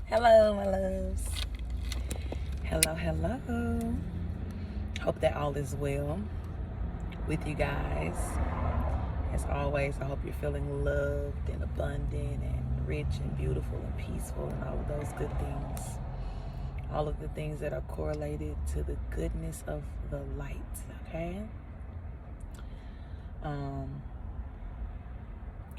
Hello, my loves. Hello. Hope that all is well with you guys. As always, I hope you're feeling loved and abundant and rich and beautiful and peaceful and all of those good things. All of the things that are correlated to the goodness of the light, okay?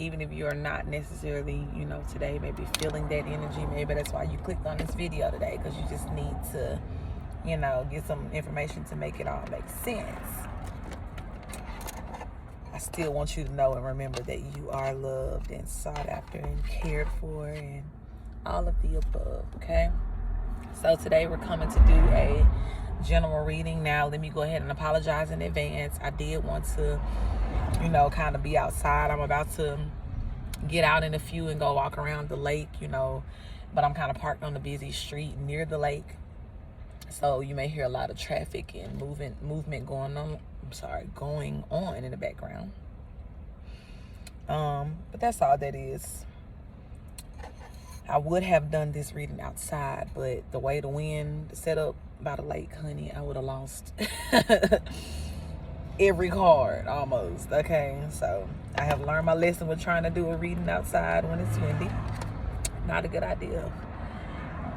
Even if you're not necessarily, today maybe feeling that energy, maybe that's why you clicked on this video today, because you just need to, get some information to make it all make sense. I still want you to know and remember that you are loved and sought after and cared for and all of the above, okay? So today we're coming to do a general reading. Now, let me go ahead and apologize in advance. I did want to, kind of be outside. I'm about to get out in a few and go walk around the lake, but I'm kind of parked on the busy street near the lake. So you may hear a lot of traffic and movement going on in the background. But that's all that is. I would have done this reading outside, but the way the wind set up by the lake, honey, I would have lost every card almost. Okay, so I have learned my lesson with trying to do a reading outside when it's windy. Not a good idea.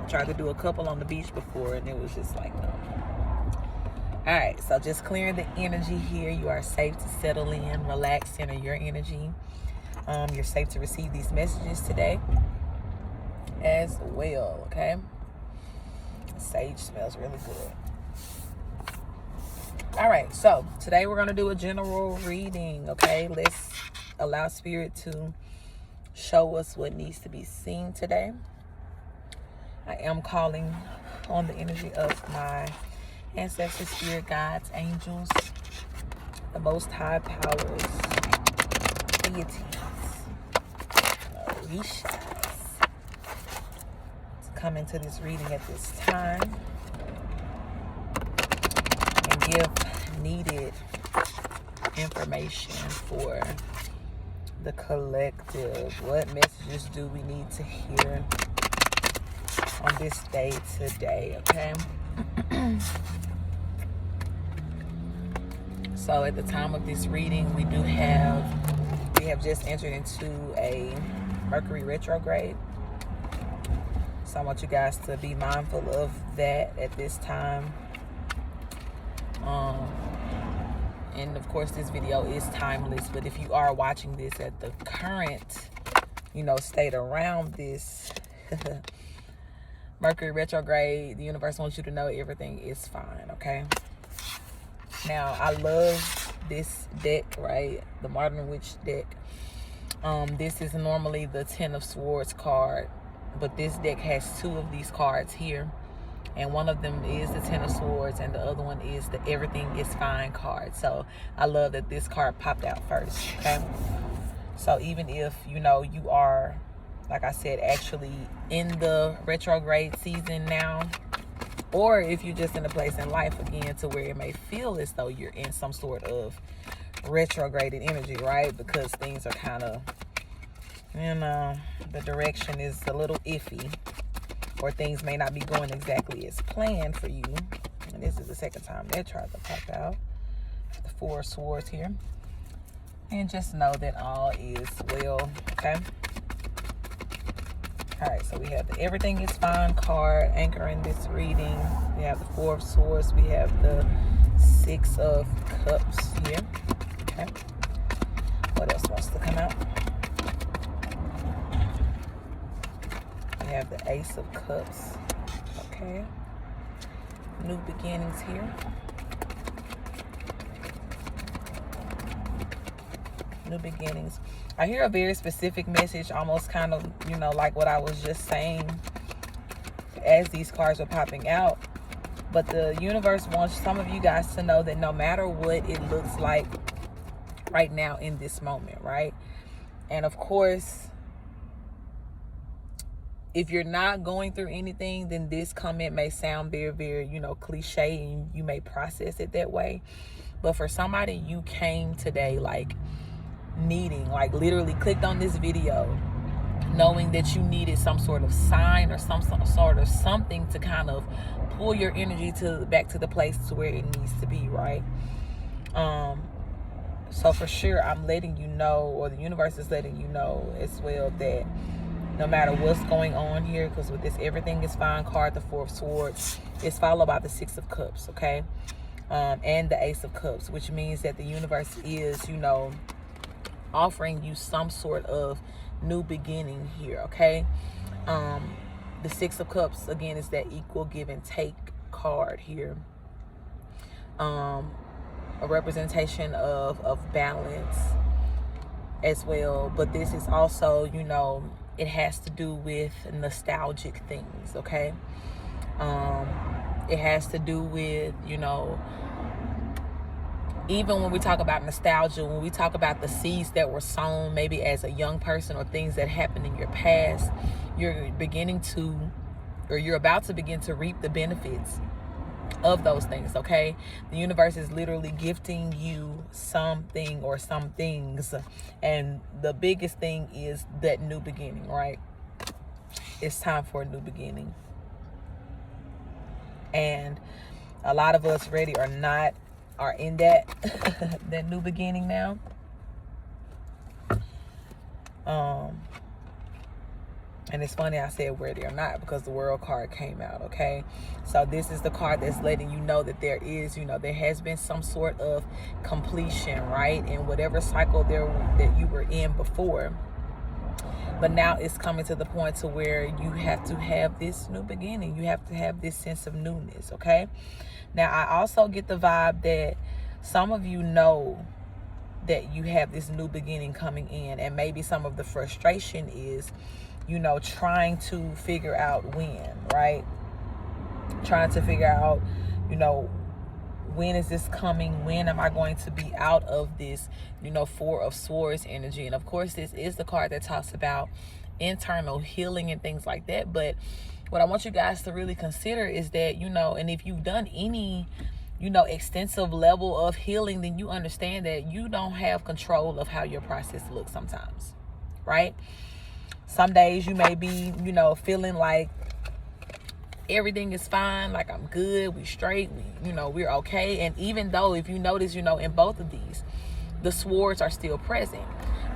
I tried to do a couple on the beach before and it was just like, no. All right, so just clearing the energy here. You are safe to settle in, relax, center your energy. You're safe to receive these messages today as well, okay? Sage smells really good. All right, so today we're going to do a general reading, okay? Let's allow Spirit to show us what needs to be seen today. I am calling on the energy of my ancestors, spirit guides, angels, the Most High powers, deities, orishas, to come into this reading at this time and give needed information for the collective. What messages do we need to hear on this day today, okay? So at the time of this reading, we have just entered into a Mercury retrograde. So I want you guys to be mindful of that at this time. And of course this video is timeless, but if you are watching this at the current, state around this Mercury retrograde, the universe wants you to know everything is fine, okay? Now, I love this deck, right? The Modern Witch deck. This is normally the 10 of Swords card, but this deck has two of these cards here. And one of them is the 10 of Swords, and the other one is the Everything is Fine card. So I love that this card popped out first, okay? So even if, you are, like I said, actually in the retrograde season now, or if you're just in a place in life, again, to where it may feel as though you're in some sort of retrograded energy, right? Because things are kind of, the direction is a little iffy, or things may not be going exactly as planned for you. And this is the second time they tried to pop out. The 4 of Swords here. And just know that all is well, okay? All right, so we have the Everything is Fine card anchoring this reading. We have the 4 of Swords. We have the 6 of Cups here, okay? What else wants to come out? We have the Ace of Cups, okay? New beginnings here. New beginnings. I hear a very specific message, almost kind of, like what I was just saying as these cards are popping out. But the universe wants some of you guys to know that no matter what it looks like right now in this moment, right? And of course, if you're not going through anything, then this comment may sound very, very, cliche, and you may process it that way. But for somebody, you came today, needing, literally clicked on this video knowing that you needed some sort of sign or some sort of something to kind of pull your energy back to the place to where it needs to be, right? So for sure, I'm letting you know, or the universe is letting you know as well, that no matter what's going on here, because with this everything is fine card, the Four of Swords is followed by the Six of Cups, okay? And the Ace of Cups, which means that the universe is, you know, offering you some sort of new beginning here, okay? The Six of Cups, again, is that equal give and take card here. A representation of balance as well. But this is also, you know, it has to do with nostalgic things, okay? It has to do with, you know, even when we talk about nostalgia, when we talk about the seeds that were sown maybe as a young person or things that happened in your past, you're about to begin to reap the benefits of those things, okay? The universe is literally gifting you something or some things, and the biggest thing is that new beginning, right? It's time for a new beginning, and a lot of us, ready or not, are in that that new beginning now. And it's funny I said ready or not, because the World card came out, okay? So this is the card that's letting you know that there is, you know, there has been some sort of completion, right? In whatever cycle that you were in before. But now it's coming to the point to where you have to have this new beginning. You have to have this sense of newness, okay? Now, I also get the vibe that some of you know that you have this new beginning coming in, and maybe some of the frustration is, you know, trying to figure out when, right? Trying to figure out, you know, when is this coming? When am I going to be out of this, you know, Four of Swords energy? And of course, this is the card that talks about internal healing and things like that. But what I want you guys to really consider is that, you know, and if you've done any, you know, extensive level of healing, then you understand that you don't have control of how your process looks sometimes, right? Some days you may be, you know, feeling like everything is fine, like I'm good, we straight, we're okay. And even though, if you notice, you know, in both of these, the swords are still present.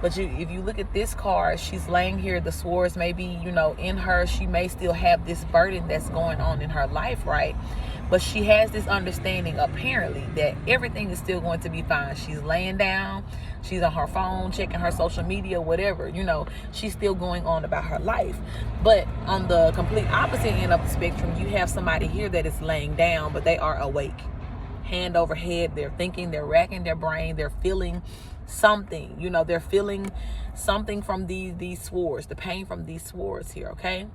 But if you look at this card, she's laying here, the swords may be, you know, in her. She may still have this burden that's going on in her life, right? But she has this understanding, apparently, that everything is still going to be fine. She's laying down, she's on her phone, checking her social media, whatever, you know, she's still going on about her life. But on the complete opposite end of the spectrum, you have somebody here that is laying down, but they are awake, hand over head. They're thinking, they're racking their brain, they're feeling something, you know, they're feeling something from these swords, the pain from these swords here, okay?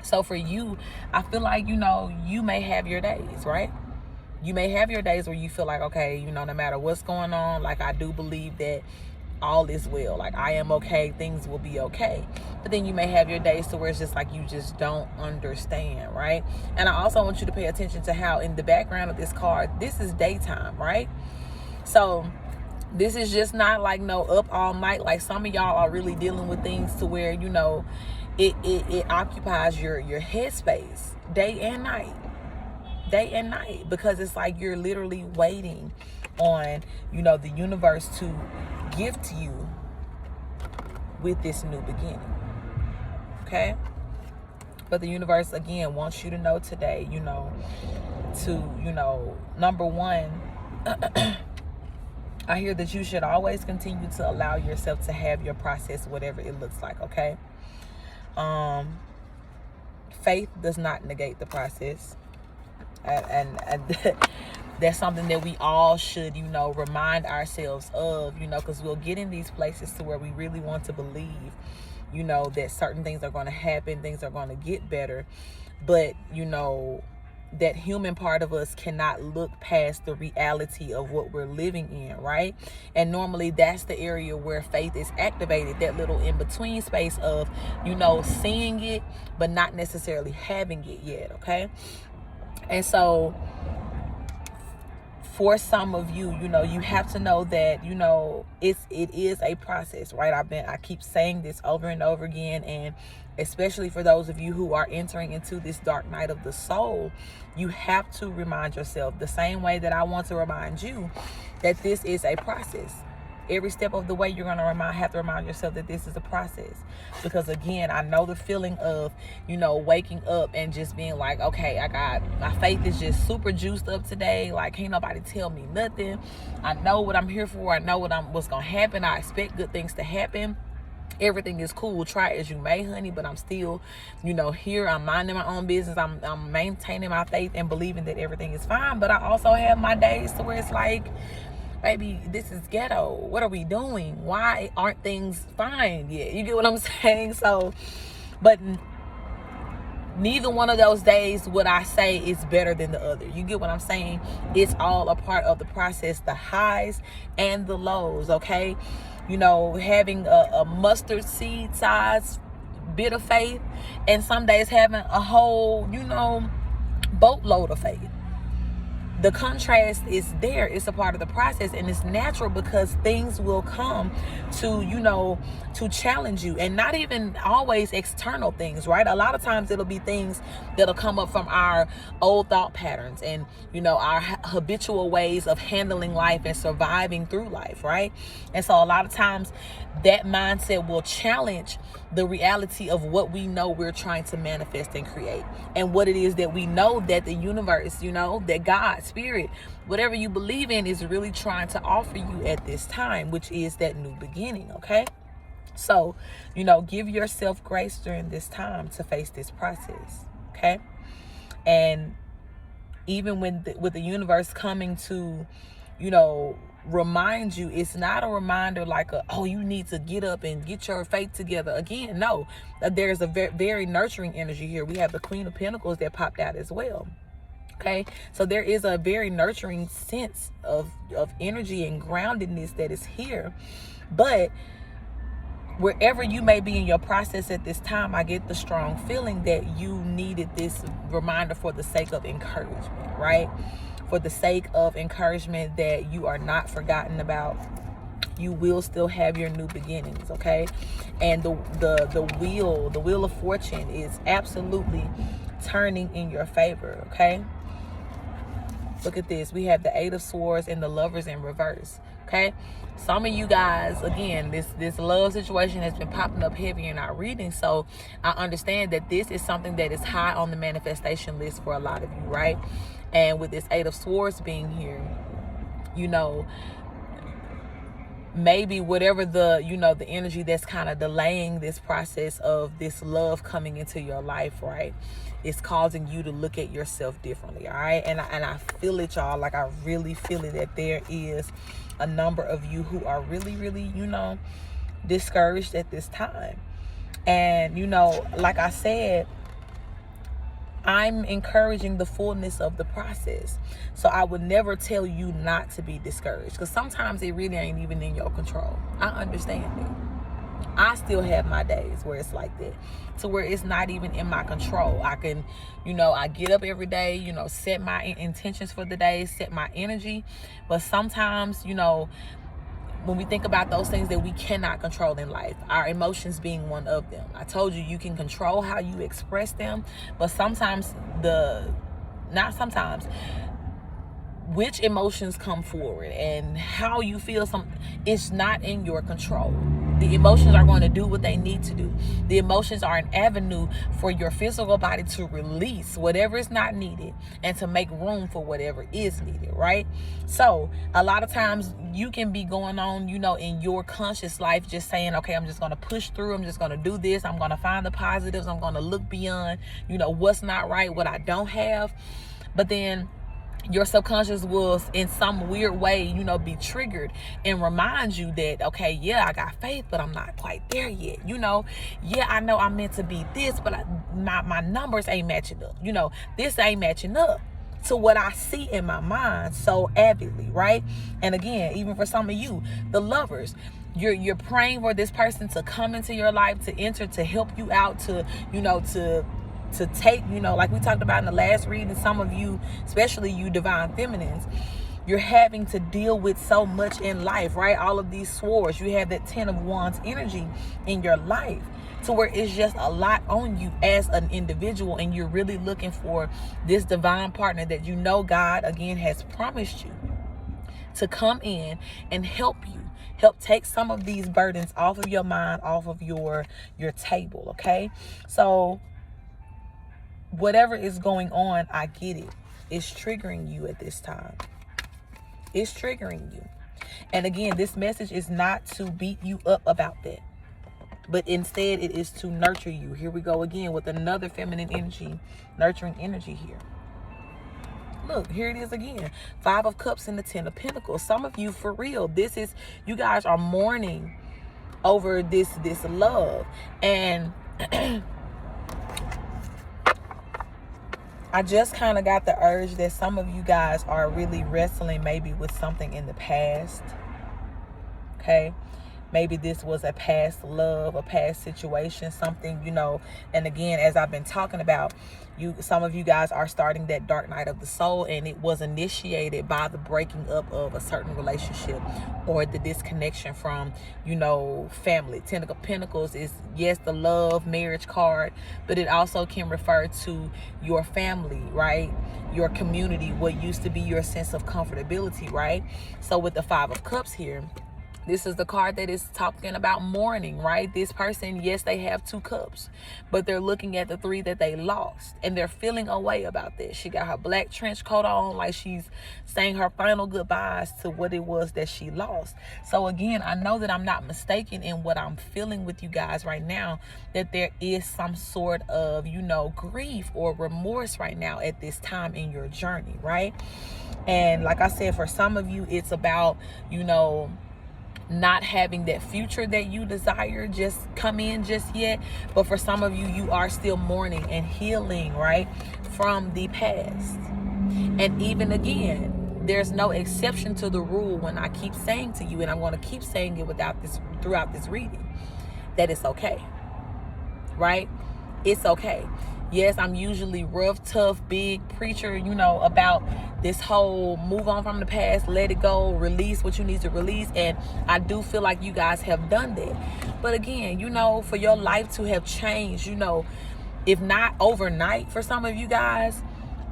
So for you, I feel like, you know, you may have your days, right? You may have your days where you feel like, okay, you know, no matter what's going on, like, I do believe that all is well, like, I am okay, things will be okay. But then you may have your days to where it's just like you just don't understand, right? And I also want you to pay attention to how in the background of this card, this is daytime, right? So this is just not like no up all night. Like, some of y'all are really dealing with things to where, you know, it occupies your headspace day and night, because it's like you're literally waiting on, you know, the universe to gift you with this new beginning, okay? But the universe, again, wants you to know today, you know, to, you know, number one, I hear that you should always continue to allow yourself to have your process, whatever it looks like, okay? Faith does not negate the process, and that's something that we all should, you know, remind ourselves of, you know, because we'll get in these places to where we really want to believe, you know, that certain things are going to happen, things are going to get better, but, you know, that human part of us cannot look past the reality of what we're living in, right? And normally that's the area where faith is activated, that little in-between space of, you know, seeing it, but not necessarily having it yet, okay? And so for some of you, you know, you have to know that, you know, it is a process, right? I keep saying this over and over again, and especially for those of you who are entering into this dark night of the soul, you have to remind yourself, the same way that I want to remind you, that this is a process. Every step of the way, you're going to have to remind yourself that this is a process. Because again, I know the feeling of, you know, waking up and just being like, okay, my faith is just super juiced up today. Like, can't nobody tell me nothing. I know what I'm here for. I know what's going to happen. I expect good things to happen. Everything is cool. Try as you may, honey, but I'm still, you know, here. I'm minding my own business. I'm maintaining my faith and believing that everything is fine. But I also have my days to where it's like, baby, this is ghetto. What are we doing? Why aren't things fine yet? You get what I'm saying? So, but neither one of those days would I say is better than the other. You get what I'm saying? It's all a part of the process, the highs and the lows, okay? You know, having a mustard seed size bit of faith, and some days having a whole, you know, boatload of faith. The contrast is there. It's a part of the process, and it's natural because things will come to, you know, to challenge you, and not even always external things, right? A lot of times it'll be things that'll come up from our old thought patterns and, you know, our habitual ways of handling life and surviving through life, right? And so a lot of times that mindset will challenge the reality of what we know we're trying to manifest and create, and what it is that we know that the universe, you know, that God, spirit, whatever you believe in, is really trying to offer you at this time, which is that new beginning, okay? So, you know, give yourself grace during this time to face this process, okay? And even with the universe coming to, you know, remind you, it's not a reminder like oh, you need to get up and get your faith together again. No, there's a very nurturing energy here. We have the Queen of Pentacles that popped out as well. Okay, so there is a very nurturing sense of energy and groundedness that is here. But wherever you may be in your process at this time, I get the strong feeling that you needed this reminder for the sake of encouragement, right? For the sake of encouragement that you are not forgotten about. You will still have your new beginnings, okay? And the wheel of fortune is absolutely turning in your favor, okay? Look at this. We have the Eight of Swords and the Lovers in reverse, okay? Some of you guys, again, this love situation has been popping up heavy in our reading, so I understand that this is something that is high on the manifestation list for a lot of you, right? And with this Eight of Swords being here, you know, maybe whatever the, you know, the energy that's kind of delaying this process of this love coming into your life, right, is causing you to look at yourself differently, all right? And I feel it, y'all. Like, I really feel it, that there is a number of you who are really, really, you know, discouraged at this time. And, you know, like I said, I'm encouraging the fullness of the process. So I would never tell you not to be discouraged, because sometimes it really ain't even in your control. I understand it. I still have my days where it's like that, to where it's not even in my control. I can, you know, I get up every day, you know, set my intentions for the day, set my energy. But sometimes, you know, when we think about those things that we cannot control in life, our emotions being one of them. I told you, you can control how you express them, but sometimes which emotions come forward and how you feel, it's not in your control. The emotions are going to do what they need to do. The emotions are an avenue for your physical body to release whatever is not needed and to make room for whatever is needed, right? So a lot of times you can be going on, you know, in your conscious life, just saying, okay, I'm just going to push through. I'm just going to do this. I'm going to find the positives. I'm going to look beyond, you know, what's not right, what I don't have. But then your subconscious will, in some weird way, you know, be triggered and remind you that, okay, yeah, I got faith, but I'm not quite there yet. You know, yeah, I know I'm meant to be this, but my numbers ain't matching up. You know, this ain't matching up to what I see in my mind so avidly, right? And again, even for some of you, the lovers, you're praying for this person to come into your life, to enter, to help you out, to, you know, to take, you know, like we talked about in the last reading, some of you, especially you divine feminines, You're having to deal with so much in life, right? All of these swords. You have that 10 of Wands energy in your life, to where it's just a lot on you as an individual, and you're really looking for this divine partner that you know God, again, has promised you to come in and help you. Help take some of these burdens off of your mind, off of your table, okay? So whatever is going on, I get it. It's triggering you at this time. It's triggering you. And again, this message is not to beat you up about that, but instead it is to nurture you. Here we go again with another feminine energy, nurturing energy here. Look, here it is again. 5 of Cups and the 10 of Pentacles. Some of you, for real, this is, you guys are mourning over this love. And I just kind of got the urge that some of you guys are really wrestling maybe with something in the past. Okay? Maybe this was a past love, a past situation, something, you know. And again, as I've been talking about, some of you guys are starting that dark night of the soul, and it was initiated by the breaking up of a certain relationship or the disconnection from, you know, family. 10 of Pentacles is, yes, the love marriage card, but it also can refer to your family, right? Your community, what used to be your sense of comfortability, right? So with the 5 of Cups here, this is the card that is talking about mourning, right? This person, yes, they have 2 cups, but they're looking at the 3 that they lost, and they're feeling a way about this. She got her black trench coat on, like she's saying her final goodbyes to what it was that she lost. So again, I know that I'm not mistaken in what I'm feeling with you guys right now, that there is some sort of, you know, grief or remorse right now at this time in your journey, right? And like I said, for some of you, it's about, you know, not having that future that you desire just come in just yet. But for some of you, you are still mourning and healing, right, from the past. And even again, there's no exception to the rule when I keep saying to you, and I'm going to keep saying it throughout this reading, that it's okay, right? It's okay. Yes, I'm usually rough, tough, big preacher, you know, about this whole move on from the past, let it go, release what you need to release. And I do feel like you guys have done that. But again, you know, for your life to have changed, you know, if not overnight for some of you guys,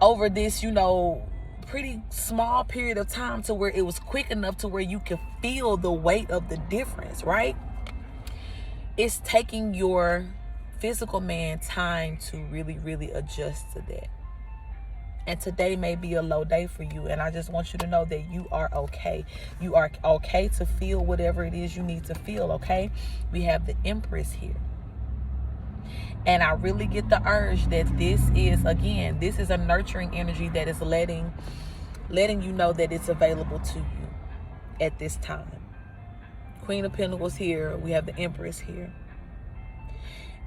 over this, you know, pretty small period of time, to where it was quick enough to where you could feel the weight of the difference, right? It's taking your physical man time to really adjust to that. And today may be a low day for you, and I just want you to know that you are okay. You are okay to feel whatever it is you need to feel, okay? We have the Empress here, and I really get the urge that this is a nurturing energy that is letting you know that it's available to you at this time. Queen of Pentacles here, we have the Empress here.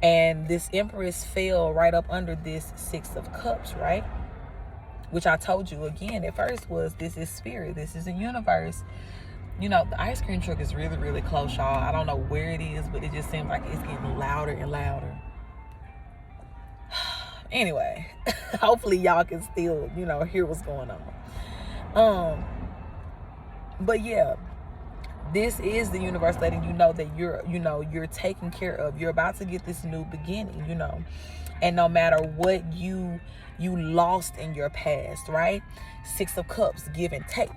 And this Empress fell right up under this 6 of Cups, right? Which I told you again at first was, this is spirit. This is a universe. You know, the ice cream truck is really close, y'all. I don't know where it is, but it just seems like it's getting louder and louder. Anyway, hopefully y'all can still, you know, hear what's going on. But yeah, this is the universe letting you know that you're taken care of. You're about to get this new beginning, you know. And no matter what you lost in your past, right? 6 of Cups, give and take.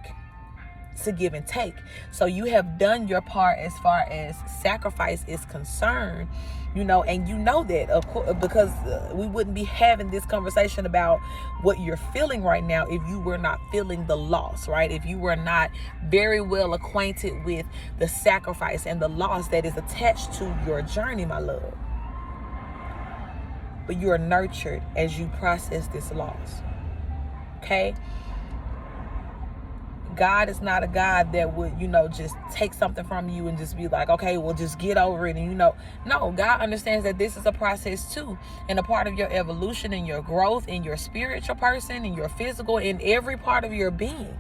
It's a give and take. So you have done your part as far as sacrifice is concerned, you know, and you know that, of course, because we wouldn't be having this conversation about what you're feeling right now if you were not feeling the loss, right? If you were not very well acquainted with the sacrifice and the loss that is attached to your journey, my love. But you are nurtured as you process this loss, okay? God is not a God that would, you know, just take something from you and just be like, okay, well, just get over it. And, you know, no, God understands that this is a process too. And a part of your evolution and your growth in your spiritual person and your physical, in every part of your being,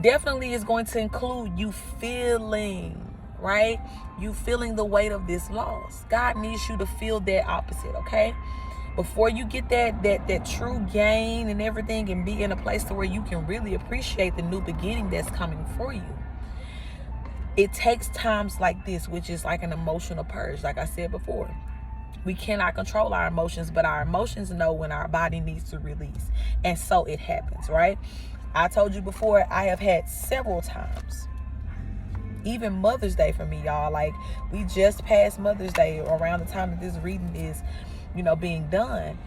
definitely is going to include you feeling, right? You feeling the weight of this loss. God needs you to feel that opposite, okay? before you get that true gain and everything, and be in a place to where you can really appreciate the new beginning that's coming for you. It takes times like this, which is like an emotional purge. Like I said before, we cannot control our emotions, but our emotions know when our body needs to release. And so it happens, right? I told you before, I have had several times, even Mother's Day for me, y'all. Like, we just passed Mother's Day around the time that this reading is, being done.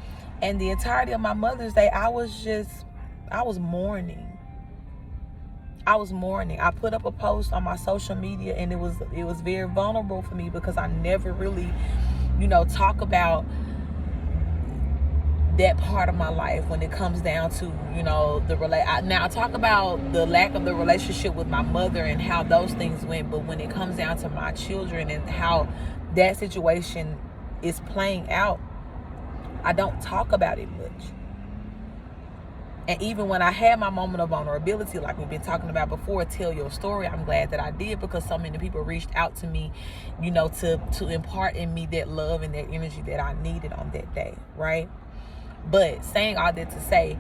And the entirety of my Mother's Day, I was mourning. I was mourning. I put up a post on my social media, and it was very vulnerable for me, because I never really, talk about that part of my life when it comes down to, now I talk about the lack of the relationship with my mother and how those things went, but when it comes down to my children and how that situation is playing out, I don't talk about it much. And even when I had my moment of vulnerability, like we've been talking about before, tell your story, I'm glad that I did, because so many people reached out to me, to impart in me that love and that energy that I needed on that day, right? But saying all that to say,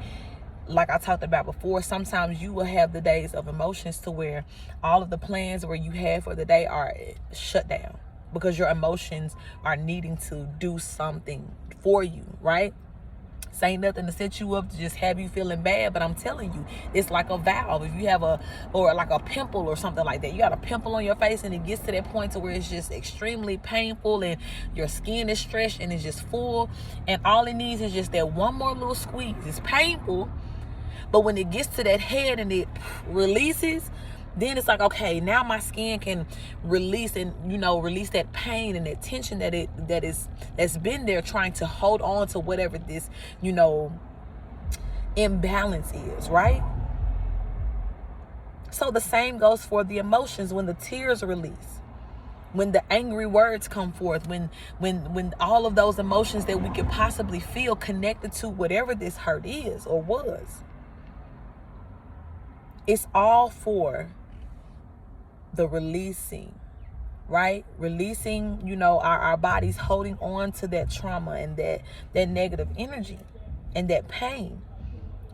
like I talked about before, sometimes you will have the days of emotions to where all of the plans where you have for the day are shut down, because your emotions are needing to do something for you, right? Ain't nothing to set you up to just have you feeling bad, but I'm telling you, it's like a valve. If you have or like a pimple or something like that, you got a pimple on your face, and it gets to that point to where it's just extremely painful, and your skin is stretched and it's just full, and all it needs is just that one more little squeeze. It's painful, but when it gets to that head and it releases, then it's like, okay, now my skin can release and, release that pain and that tension that's been there, trying to hold on to whatever this, imbalance is, right? So the same goes for the emotions. When the tears release, when the angry words come forth, when all of those emotions that we could possibly feel connected to whatever this hurt is or was, it's all for the releasing, right? Releasing, our bodies holding on to that trauma and that negative energy and that pain.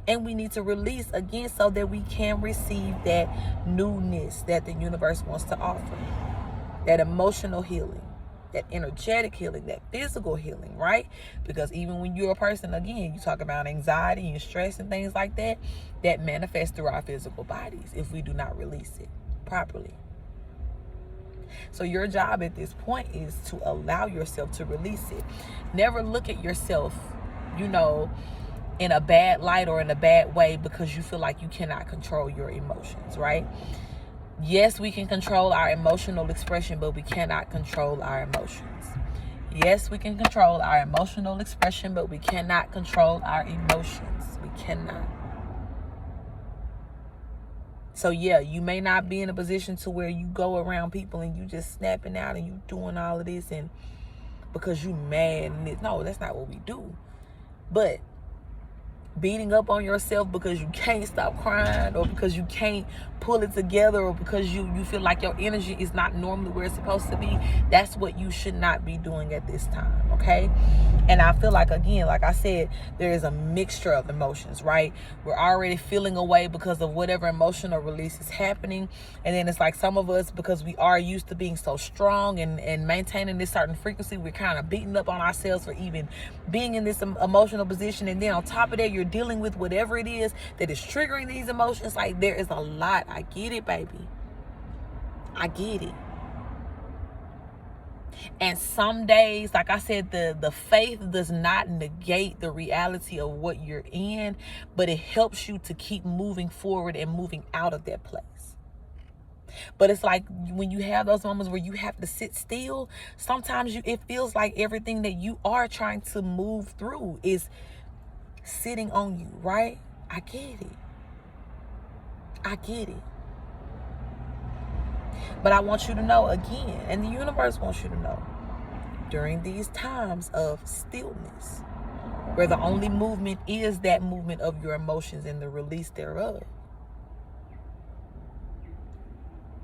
And we need to release again so that we can receive that newness that the universe wants to offer. That emotional healing, that energetic healing, that physical healing, right? Because even when you're a person, again, you talk about anxiety and stress and things like that, that manifests through our physical bodies if we do not release it properly. So your job at this point is to allow yourself to release it. Never look at yourself, in a bad light or in a bad way because you feel like you cannot control your emotions, right? Yes, we can control our emotional expression, but we cannot control our emotions. Yes, we can control our emotional expression, but we cannot control our emotions. We cannot. So yeah, you may not be in a position to where you go around people and you just snapping out and you doing all of this and because you mad and no, that's not what we do. But beating up on yourself because you can't stop crying or because you can't pull it together or because you feel like your energy is not normally where it's supposed to be, that's what you should not be doing at this time, okay? And I feel like, again, like I said, there is a mixture of emotions, right? We're already feeling away because of whatever emotional release is happening. And then it's like some of us, because we are used to being so strong and maintaining this certain frequency, we're kind of beating up on ourselves for even being in this emotional position. And then on top of that, you're dealing with whatever it is that is triggering these emotions. Like, there is a lot. I get it, baby. I get it. And some days, like I said, the faith does not negate the reality of what you're in, but it helps you to keep moving forward and moving out of that place. But it's like when you have those moments where you have to sit still, sometimes it feels like everything that you are trying to move through is sitting on you, right? I get it. I get it. But I want you to know again, and the universe wants you to know, during these times of stillness, where the only movement is that movement of your emotions and the release thereof,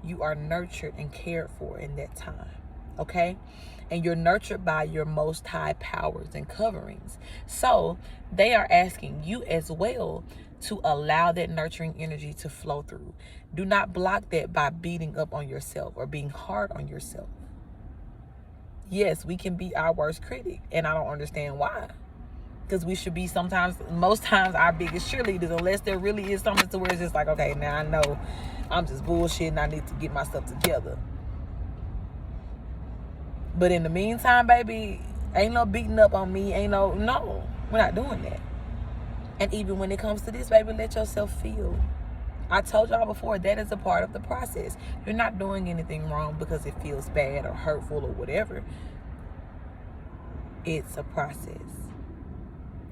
you are nurtured and cared for in that time, okay? And you're nurtured by your most high powers and coverings. So they are asking you as well to allow that nurturing energy to flow through. Do not block that by beating up on yourself or being hard on yourself. Yes, we can be our worst critic, and I don't understand why. Because we should be most times, our biggest cheerleaders, unless there really is something to where it's just like, okay, now I know I'm just bullshitting, I need to get my stuff together. But in the meantime, baby, ain't no beating up on me, no, we're not doing that. And even when it comes to this, baby, let yourself feel. I told y'all before, that is a part of the process. You're not doing anything wrong because it feels bad or hurtful or whatever. It's a process.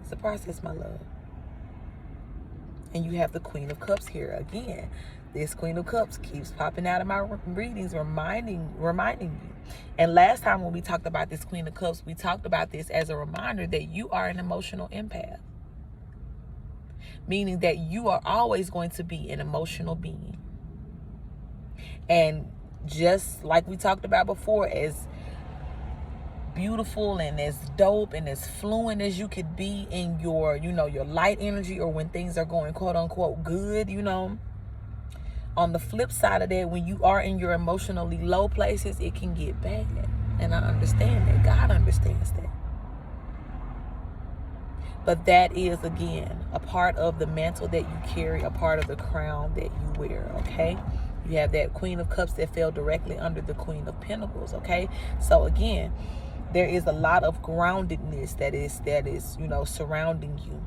It's a process, my love. And you have the Queen of Cups here again. This Queen of Cups keeps popping out of my readings, reminding you. And last time when we talked about this Queen of Cups, we talked about this as a reminder that you are an emotional empath. Meaning that you are always going to be an emotional being. And just like we talked about before, as beautiful and as dope and as fluent as you could be in your, your light energy, or when things are going quote unquote good, on the flip side of that, when you are in your emotionally low places, it can get bad. And I understand that. God understands that. But that is, again, a part of the mantle that you carry, a part of the crown that you wear, okay? You have that Queen of Cups that fell directly under the Queen of Pentacles, okay? So again, there is a lot of groundedness that is, surrounding you.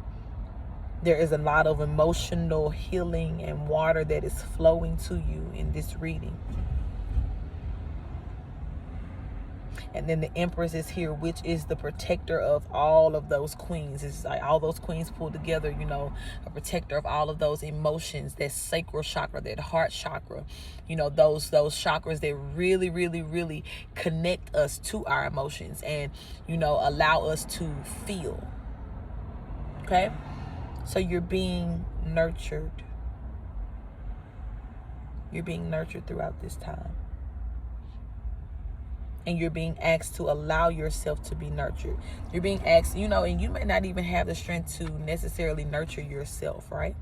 There is a lot of emotional healing and water that is flowing to you in this reading. And then the Empress is here, which is the protector of all of those queens. It's like all those queens pulled together, a protector of all of those emotions, that sacral chakra, that heart chakra, those chakras that really, really, really connect us to our emotions and, allow us to feel. Okay? So you're being nurtured. You're being nurtured throughout this time. And you're being asked to allow yourself to be nurtured. You're being asked, and you may not even have the strength to necessarily nurture yourself, right?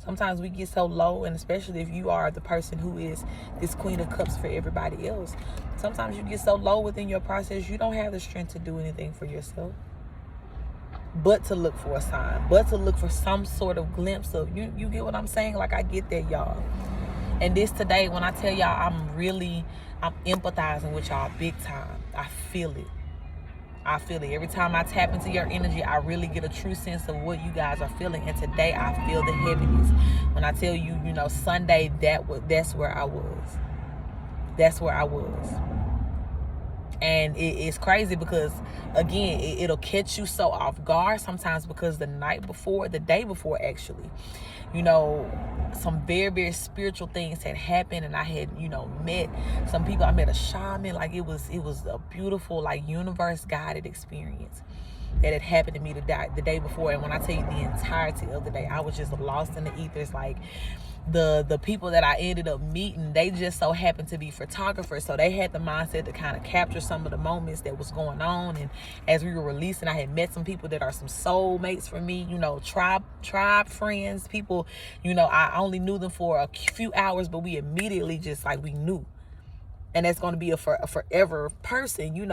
Sometimes we get so low, and especially if you are the person who is this Queen of Cups for everybody else, sometimes you get so low within your process, you don't have the strength to do anything for yourself. But to look for a sign, but to look for some sort of glimpse of, you get what I'm saying? Like, I get that, y'all. And this today, when I tell y'all, I'm empathizing with y'all big time. I feel it. Every time I tap into your energy, I really get a true sense of what you guys are feeling. And today I feel the heaviness. When I tell you, Sunday, that's where I was. That's where I was. And it's crazy because, again, it'll catch you so off guard sometimes, because the day before actually, some very, very spiritual things had happened, and I had, met some people. I met a shaman. Like, it was a beautiful, like, universe guided experience that had happened to me the day before. And when I tell you the entirety of the day, I was just lost in the ethers. Like, the people that I ended up meeting, they just so happened to be photographers, so they had the mindset to kind of capture some of the moments that was going on. And as we were releasing, I had met some people that are some soulmates for me, tribe friends, people, I only knew them for a few hours, but we immediately just, like, we knew. And that's going to be a forever person,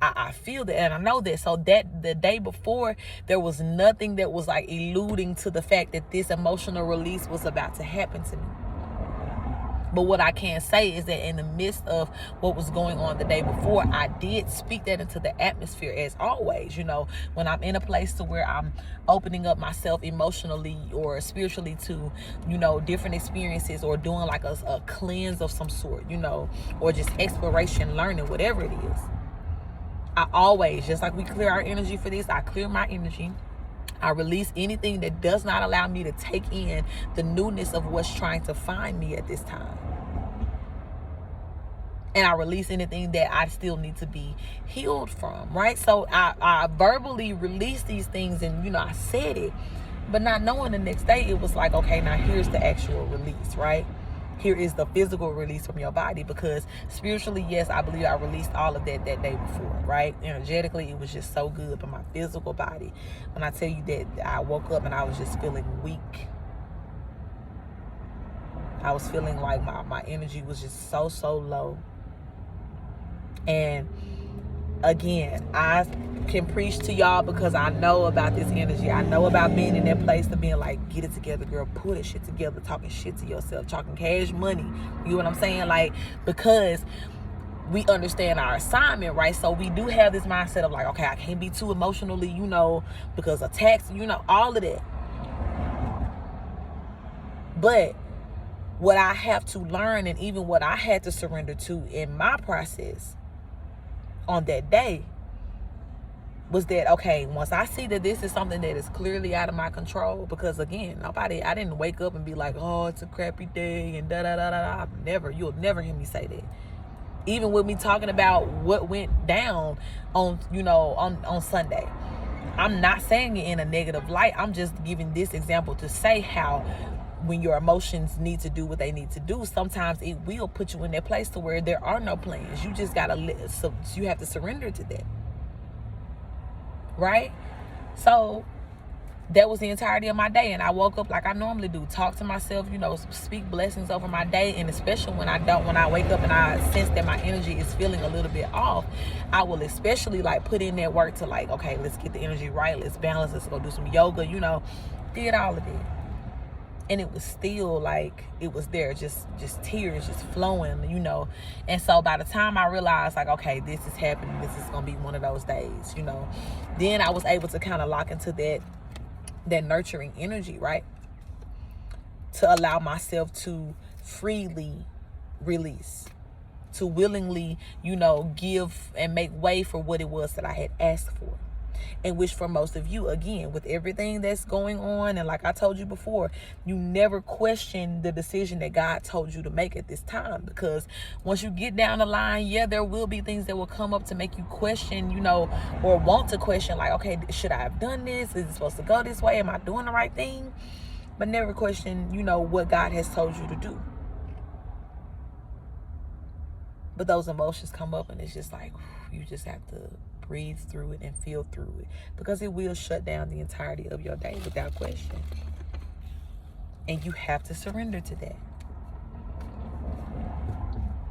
I feel that, and I know that. So that the day before, there was nothing that was, like, alluding to the fact that this emotional release was about to happen to me. But what I can say is that in the midst of what was going on the day before, I did speak that into the atmosphere, as always. When I'm in a place to where I'm opening up myself emotionally or spiritually to, different experiences, or doing like a cleanse of some sort, or just exploration, learning, whatever it is. I always, just like we clear our energy for this, I clear my energy. I release anything that does not allow me to take in the newness of what's trying to find me at this time. And I release anything that I still need to be healed from, right? So I verbally release these things, and, I said it, but not knowing the next day, it was like, okay, now here's the actual release, right? here is the physical release from your body, because spiritually, yes, I believe I released all of that day before, right? Energetically, it was just so good. But my physical body, when I tell you that I woke up and I was just feeling weak, I was feeling like my energy was just so low. And again, I can preach to y'all because I know about this energy. I know about being in that place of being like, get it together, girl, put that shit together, talking shit to yourself, talking cash money. You know what I'm saying? Like, because we understand our assignment, right? So we do have this mindset of like, okay, I can't be too emotionally, because attacks, all of that. But what I have to learn, and even what I had to surrender to in my process on that day, was that, okay, once I see that this is something that is clearly out of my control, because again, I didn't wake up and be like, oh, it's a crappy day and da-da-da-da-da. You'll never hear me say that. Even with me talking about what went down on Sunday. I'm not saying it in a negative light. I'm just giving this example to say how when your emotions need to do what they need to do, sometimes it will put you in that place to where there are no plans. You just you have to surrender to that. Right? So that was the entirety of my day, and I woke up like I normally do, talk to myself, speak blessings over my day. And especially when I wake up and I sense that my energy is feeling a little bit off, I will especially like put in that work to like, okay, let's get the energy right, let's balance, let's go do some yoga, did all of it. And it was still like, it was there, just tears just flowing, And so by the time I realized like, okay, this is happening, this is going to be one of those days, then I was able to kind of lock into that nurturing energy, right? To allow myself to freely release, to willingly, give and make way for what it was that I had asked for. And which for most of you, again, with everything that's going on, and like I told you before, you never question the decision that God told you to make at this time. Because once you get down the line, there will be things that will come up to make you question, or want to question, like, okay, should I have done this? Is it supposed to go this way? Am I doing the right thing? But never question, what God has told you to do. But those emotions come up, and it's just like, you just have to breathe through it and feel through it, because it will shut down the entirety of your day without question. And you have to surrender to that.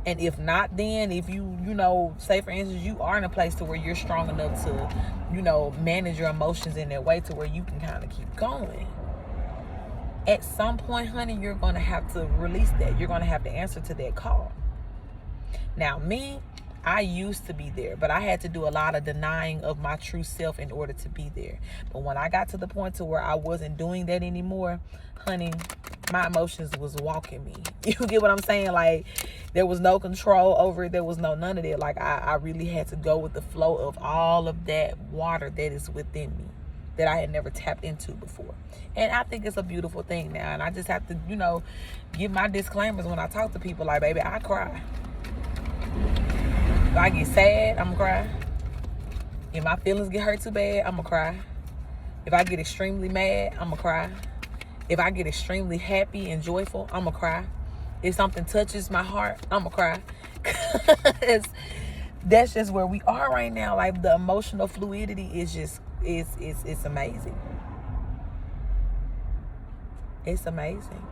And if not, then if you, say for instance, you are in a place to where you're strong enough to, manage your emotions in that way to where you can kind of keep going. At some point, honey, you're going to have to release that. You're going to have to answer to that call. Now, me, I used to be there, but I had to do a lot of denying of my true self in order to be there. But when I got to the point to where I wasn't doing that anymore, honey, my emotions was walking me. You get what I'm saying? Like, there was no control over it. There was none of that. Like, I really had to go with the flow of all of that water that is within me that I had never tapped into before. And I think it's a beautiful thing now. And I just have to, give my disclaimers when I talk to people. Like, baby, I cry. If I get sad, I'm going to cry. If my feelings get hurt too bad, I'm going to cry. If I get extremely mad, I'm going to cry. If I get extremely happy and joyful, I'm going to cry. If something touches my heart, I'm going to cry. Because that's just where we are right now. Like, the emotional fluidity is just, it's amazing. It's amazing.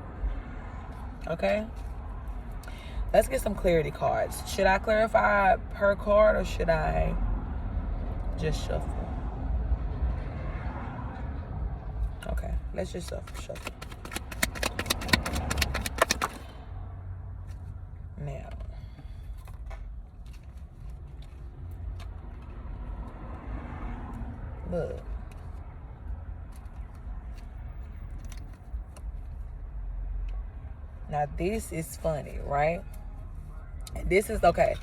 Okay? Let's get some clarity cards. Should I clarify per card, or should I just shuffle? Okay, let's just shuffle. Now, look. Now, this is funny, right? This is okay.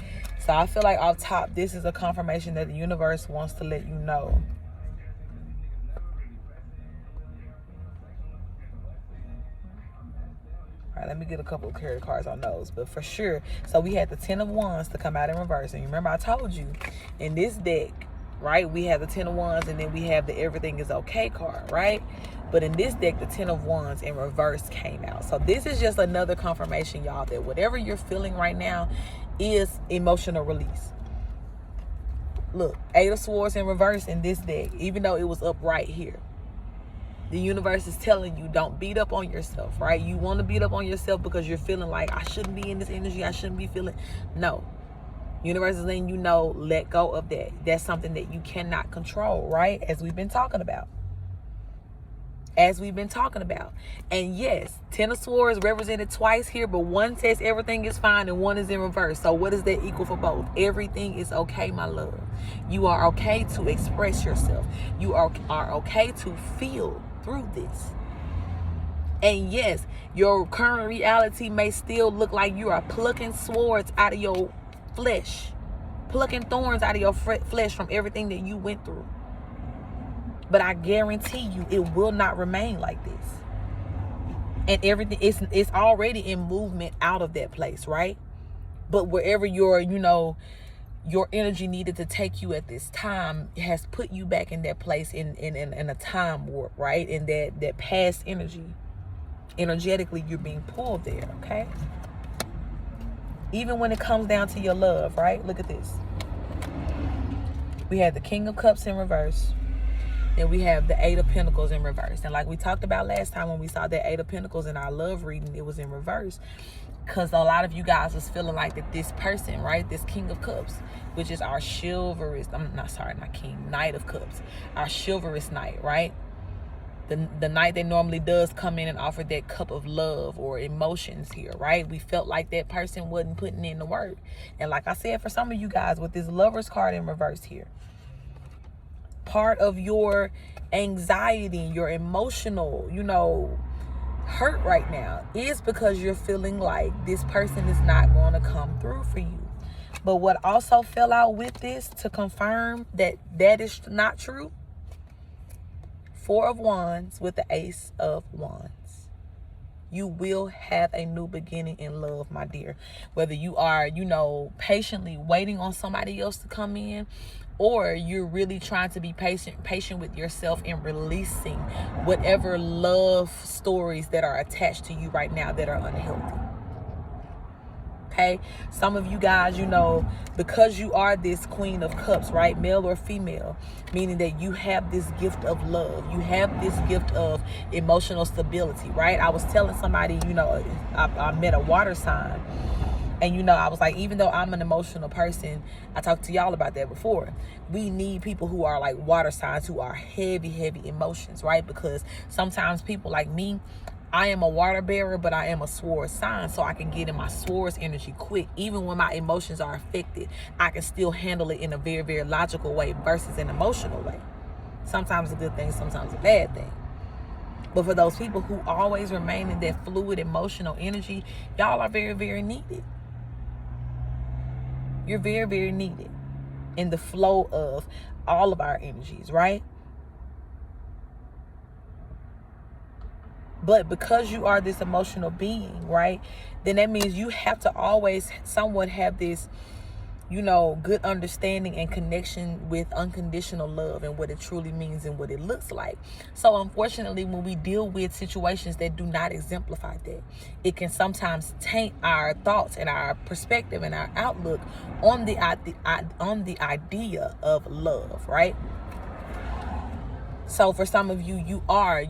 So I feel like off top, this is a confirmation that the universe wants to let you know. All right, let me get a couple of clarity cards on those. But for sure, so we had the 10 of Wands to come out in reverse. And you remember I told you, in this deck, right? We have the Ten of Wands, and then we have the Everything is Okay card, right? But in this deck, the Ten of Wands in reverse came out. So this is just another confirmation, y'all, that whatever you're feeling right now is emotional release. Look, Eight of Swords in reverse in this deck, even though it was up right here. The universe is telling you, don't beat up on yourself, right? You want to beat up on yourself because you're feeling like, I shouldn't be in this energy. I shouldn't be feeling. No. Universe is letting you know, let go of that. That's something that you cannot control, right? As we've been talking about. And yes, Ten of Swords represented twice here, but one says everything is fine and one is in reverse. So what does that equal for both? Everything is okay, my love. You are okay to express yourself. You are okay to feel through this. And yes, your current reality may still look like you are plucking swords out of your flesh, plucking thorns out of your flesh from everything that you went through. But I guarantee you, it will not remain like this. And everything, it's already in movement out of that place, right? But wherever your energy needed to take you at this time has put you back in that place in a time warp, right? In that past energy. Energetically, you're being pulled there, okay? Even when it comes down to your love, right? Look at this. We had the King of Cups in reverse. Then we have the Eight of Pentacles in reverse. And like we talked about last time when we saw that Eight of Pentacles in our love reading, it was in reverse. Because a lot of you guys was feeling like that this person, right? This King of Cups, which is our chivalrous, Knight of Cups. Our chivalrous knight, right? The knight that normally does come in and offer that cup of love or emotions here, right? We felt like that person wasn't putting in the work. And like I said, for some of you guys, with this Lover's card in reverse here, part of your anxiety, your emotional, hurt right now is because you're feeling like this person is not going to come through for you. But what also fell out with this to confirm that is not true, Four of Wands with the Ace of Wands. You will have a new beginning in love, my dear. Whether you are, patiently waiting on somebody else to come in, or you're really trying to be patient with yourself in releasing whatever love stories that are attached to you right now that are unhealthy. Okay? Some of you guys, because you are this Queen of Cups, right? Male or female, meaning that you have this gift of love. You have this gift of emotional stability, right? I was telling somebody, I met a water sign. And, I was like, even though I'm an emotional person, I talked to y'all about that before. We need people who are like water signs, who are heavy, heavy emotions, right? Because sometimes people like me, I am a water bearer, but I am a swords sign. So I can get in my swords energy quick. Even when my emotions are affected, I can still handle it in a very, very logical way versus an emotional way. Sometimes a good thing, sometimes a bad thing. But for those people who always remain in that fluid emotional energy, y'all are very, very needed. You're very, very needed in the flow of all of our energies, right? But because you are this emotional being, right, then that means you have to always somewhat have this, good understanding and connection with unconditional love and what it truly means and what it looks like. So unfortunately, when we deal with situations that do not exemplify that, it can sometimes taint our thoughts and our perspective and our outlook on the idea of love, right? So for some of you, you are,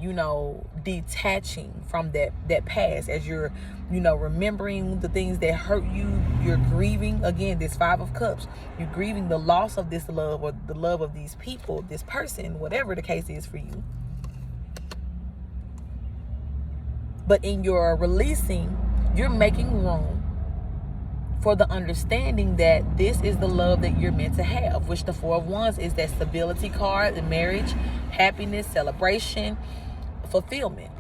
detaching from that past as you're, remembering the things that hurt you. You're grieving, again, this Five of Cups. You're grieving the loss of this love or the love of these people, this person, whatever the case is for you. But in your releasing, you're making room for the understanding that this is the love that you're meant to have, which the Four of Wands is that stability card, the marriage, happiness, celebration, fulfillment.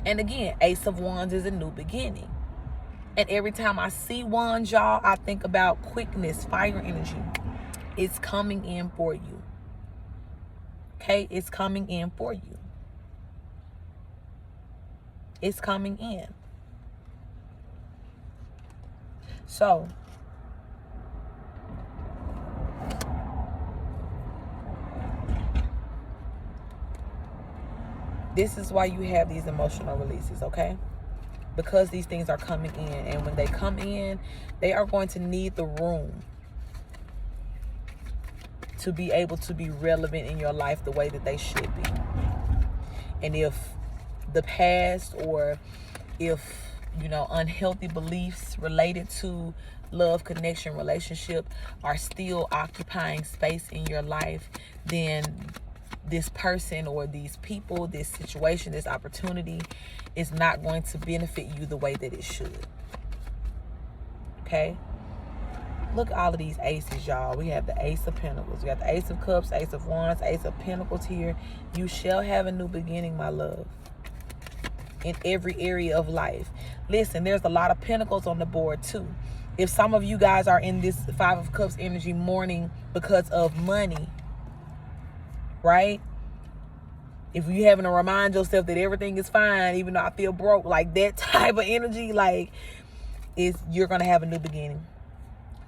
And again, Ace of Wands is a new beginning. And every time I see wands, y'all, I think about quickness, fire energy. It's coming in for you. Okay? It's coming in for you. It's coming in. So, This is why you have these emotional releases, okay? Because these things are coming in. And when they come in, they are going to need the room to be able to be relevant in your life the way that they should be. And if the past, or if, you know, unhealthy beliefs related to love, connection, relationship are still occupying space in your life, then this person or these people, this situation, this opportunity is not going to benefit you the way that it should. Okay? Look at all of these aces, y'all. We have the Ace of Pentacles. We got the Ace of Cups, Ace of Wands, Ace of Pentacles here. You shall have a new beginning, my love, in every area of life. Listen, there's a lot of Pentacles on the board too. If some of you guys are in this Five of Cups energy mourning because of money, right? If you having to remind yourself that everything is fine, even though I feel broke, like that type of energy, like, you're going to have a new beginning.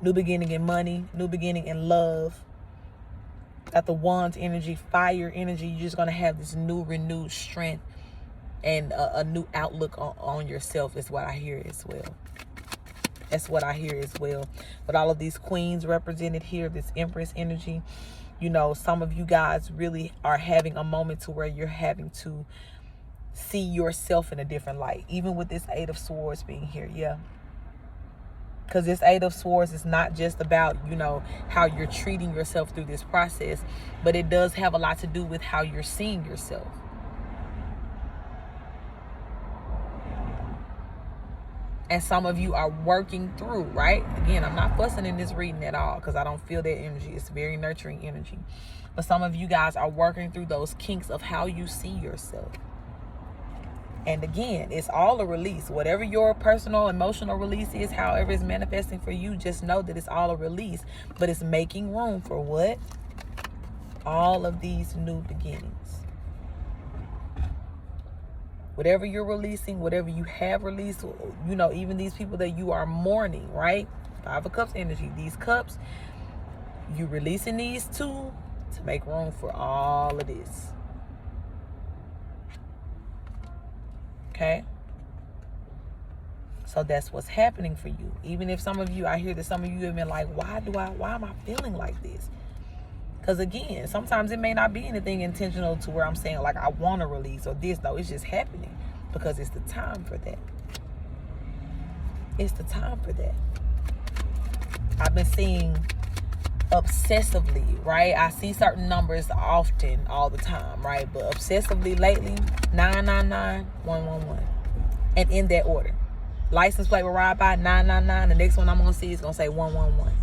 New beginning in money, new beginning in love. Got the Wands energy, fire energy. You're just going to have this new, renewed strength and a new outlook on yourself is what I hear as well. That's what I hear as well. But all of these queens represented here, this Empress energy, you know, some of you guys really are having a moment to where you're having to see yourself in a different light. Even with this Eight of Swords being here, yeah. Because this Eight of Swords is not just about, you know, how you're treating yourself through this process, but it does have a lot to do with how you're seeing yourself. And some of you are working through, right? Again, I'm not fussing in this reading at all because I don't feel that energy. It's very nurturing energy. But some of you guys are working through those kinks of how you see yourself. And again, it's all a release. Whatever your personal, emotional release is, however it's manifesting for you, just know that it's all a release. But it's making room for what? All of these new beginnings. Whatever you're releasing, whatever you have released, you know, even these people that you are mourning, right? Five of Cups energy. These cups, you releasing these two to make room for all of this. Okay? So that's what's happening for you. Even if some of you, I hear that some of you have been like, why am I feeling like this? Because again, sometimes it may not be anything intentional to where I'm saying like I want to release or this. No, it's just happening because it's the time for that. It's the time for that. I've been seeing obsessively, right? I see certain numbers often, all the time, right? But obsessively lately, 999, 111. And in that order. License plate will ride by 999. The next one I'm going to see is going to say 111.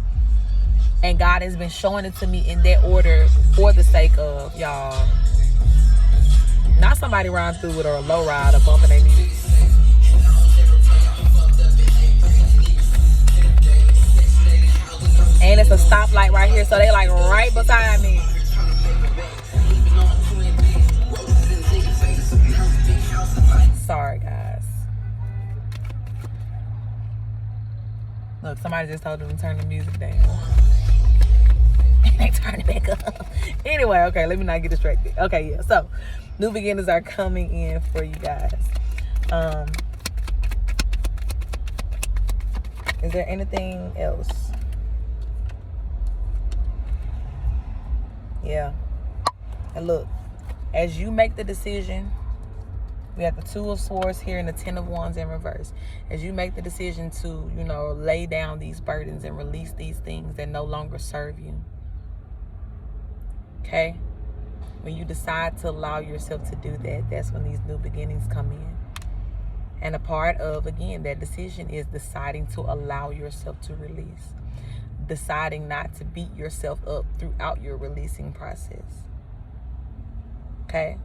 And God has been showing it to me in that order for the sake of, y'all, not somebody riding through with a low rider bumping their music. And it's a stoplight right here, so they like right beside me. Sorry, guys. Look, somebody just told them to turn the music down. They turn it back up. Anyway, okay, let me not get distracted. Okay, yeah, so new beginnings are coming in for you guys. Is there anything else? Yeah. And look, as you make the decision, we have the Two of Swords here and the Ten of Wands in reverse. As you make the decision to, you know, lay down these burdens and release these things that no longer serve you. Okay? When you decide to allow yourself to do that, that's when these new beginnings come in. And a part of, again, that decision is deciding to allow yourself to release. Deciding not to beat yourself up throughout your releasing process. Okay?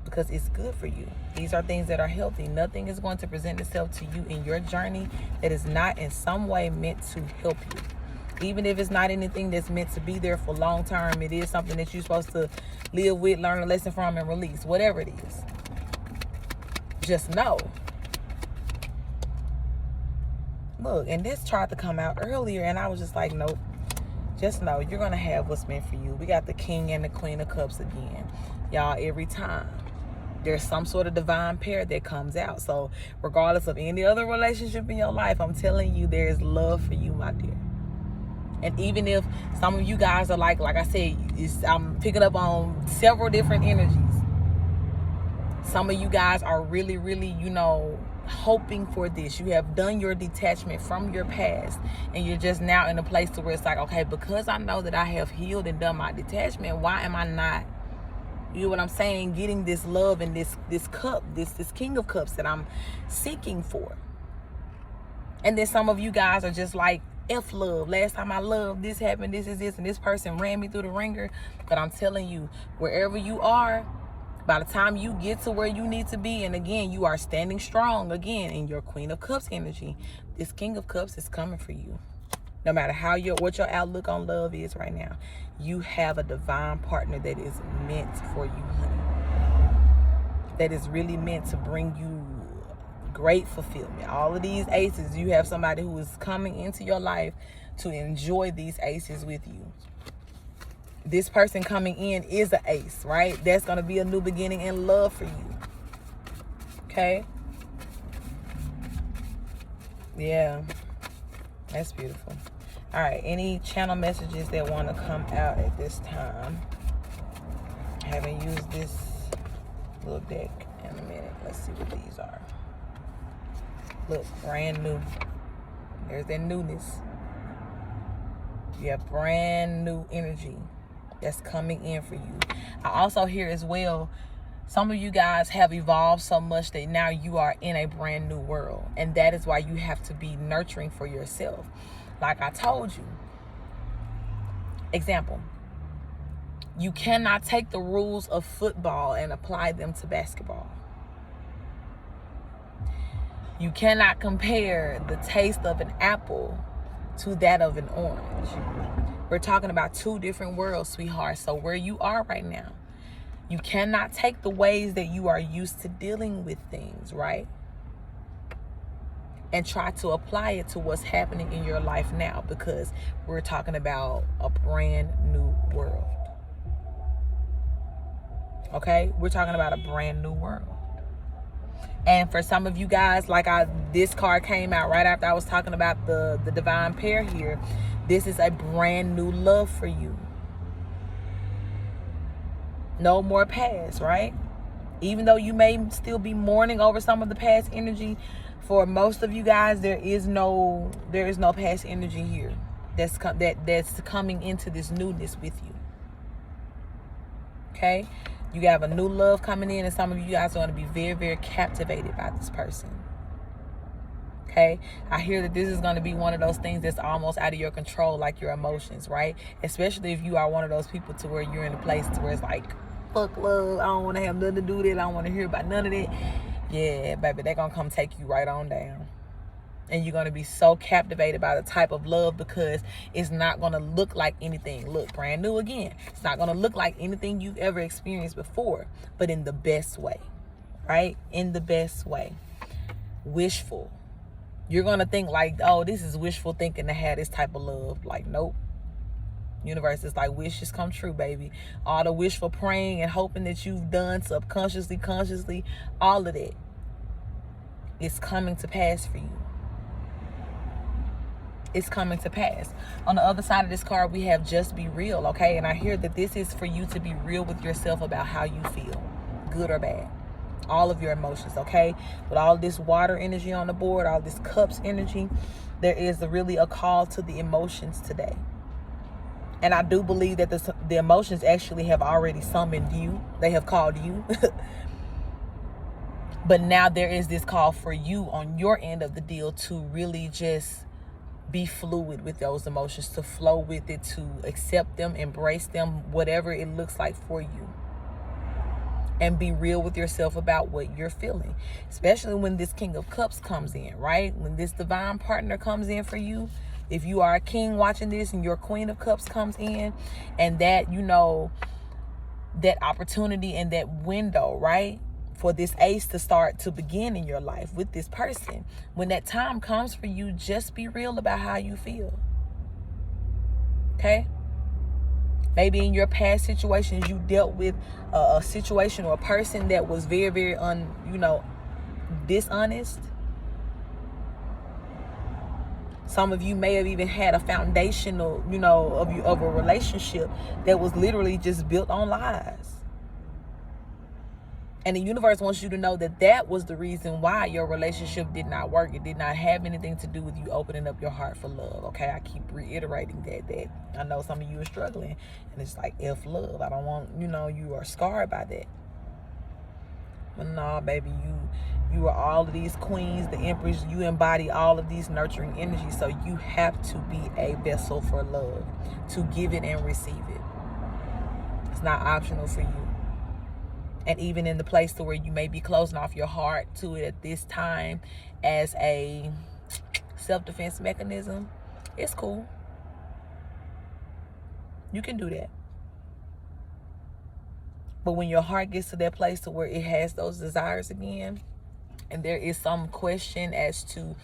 Because it's good for you. These are things that are healthy. Nothing is going to present itself to you in your journey that is not in some way meant to help you. Even if it's not anything that's meant to be there for long term, it is something that you're supposed to live with, learn a lesson from, and release. Whatever it is. Just know. Look, and this tried to come out earlier, and I was just like, nope. Just know you're going to have what's meant for you. We got the King and the Queen of Cups again. Y'all, every time. there's some sort of divine pair that comes out. So regardless of any other relationship in your life, I'm telling you, there is love for you, my dear. And even if some of you guys are like I said, I'm picking up on several different energies. Some of you guys are really, really, hoping for this. You have done your detachment from your past, and you're just now in a place to where it's like, okay, because I know that I have healed and done my detachment, why am I not, you know what I'm saying, getting this love and this cup, this King of Cups that I'm seeking for? And then some of you guys are just like, F love. Last time I loved, this happened, this is this, and this person ran me through the ringer. But I'm telling you, wherever you are, by the time you get to where you need to be, and again, you are standing strong again in your Queen of Cups energy, this King of Cups is coming for you. No matter what your outlook on love is right now, you have a divine partner that is meant for you, honey. That is really meant to bring you great fulfillment. All of these aces, you have somebody who is coming into your life to enjoy these aces with you. This person coming in is an ace, right? That's going to be a new beginning in love for you. Okay? Yeah. That's beautiful. All right. Any channel messages that want to come out at this time? I haven't used this little deck in a minute. Let's see what these are. Look, brand new. There's that newness. You have brand new energy that's coming in for you. I also hear as well, some of you guys have evolved so much that now you are in a brand new world. And that is why you have to be nurturing for yourself. Like I told you. Example. You cannot take the rules of football and apply them to basketball. You cannot compare the taste of an apple to that of an orange. We're talking about two different worlds, sweetheart. So where you are right now, you cannot take the ways that you are used to dealing with things, right? And try to apply it to what's happening in your life now, because we're talking about a brand new world. Okay? We're talking about a brand new world. And for some of you guys, this card came out right after I was talking about the divine pair here. This is a brand new love for you. No more past, right? Even though you may still be mourning over some of the past energy, for most of you guys, there is no past energy here that's coming into this newness with you. Okay? You have a new love coming in, and some of you guys are going to be very, very captivated by this person. Okay? I hear that this is going to be one of those things that's almost out of your control, like your emotions, right? Especially if you are one of those people to where you're in a place to where it's like, fuck love, I don't want to have nothing to do with it, I don't want to hear about none of that. Yeah, baby, they're going to come take you right on down. And you're going to be so captivated by the type of love, because it's not going to look like anything. Look, brand new again. It's not going to look like anything you've ever experienced before, but in the best way, right? In the best way. Wishful. You're going to think like, oh, this is wishful thinking to have this type of love. Like, nope. Universe is like, wishes come true, baby. All the wishful praying and hoping that you've done subconsciously, consciously, all of that is coming to pass for you. It's coming to pass. On the other side of this card, we have just be real, okay? And I hear that this is for you to be real with yourself about how you feel, good or bad. All of your emotions, okay? With all this water energy on the board, all this cups energy, there is really a call to the emotions today. And I do believe that the emotions actually have already summoned you. They have called you. But now there is this call for you on your end of the deal to really just be fluid with those emotions, to flow with it, to accept them, embrace them, whatever it looks like for you. And be real with yourself about what you're feeling. Especially when this King of Cups comes in, right? When this divine partner comes in for you. If you are a king watching this and your Queen of Cups comes in, and that, that opportunity and that window, right? For this ace to start to begin in your life with this person. When that time comes for you, just be real about how you feel. Okay? Maybe in your past situations, you dealt with a situation or a person that was very, very dishonest. Some of you may have even had a foundational, of a relationship that was literally just built on lies. And the universe wants you to know that that was the reason why your relationship did not work. It did not have anything to do with you opening up your heart for love. Okay, I keep reiterating that I know some of you are struggling, and it's like, F love. I don't want, you are scarred by that. But no, baby, you are all of these queens, the empress. You embody all of these nurturing energies. So you have to be a vessel for love, to give it and receive it. It's not optional for you. And even in the place to where you may be closing off your heart to it at this time as a self-defense mechanism, it's cool. You can do that. But when your heart gets to that place to where it has those desires again, and there is some question as to,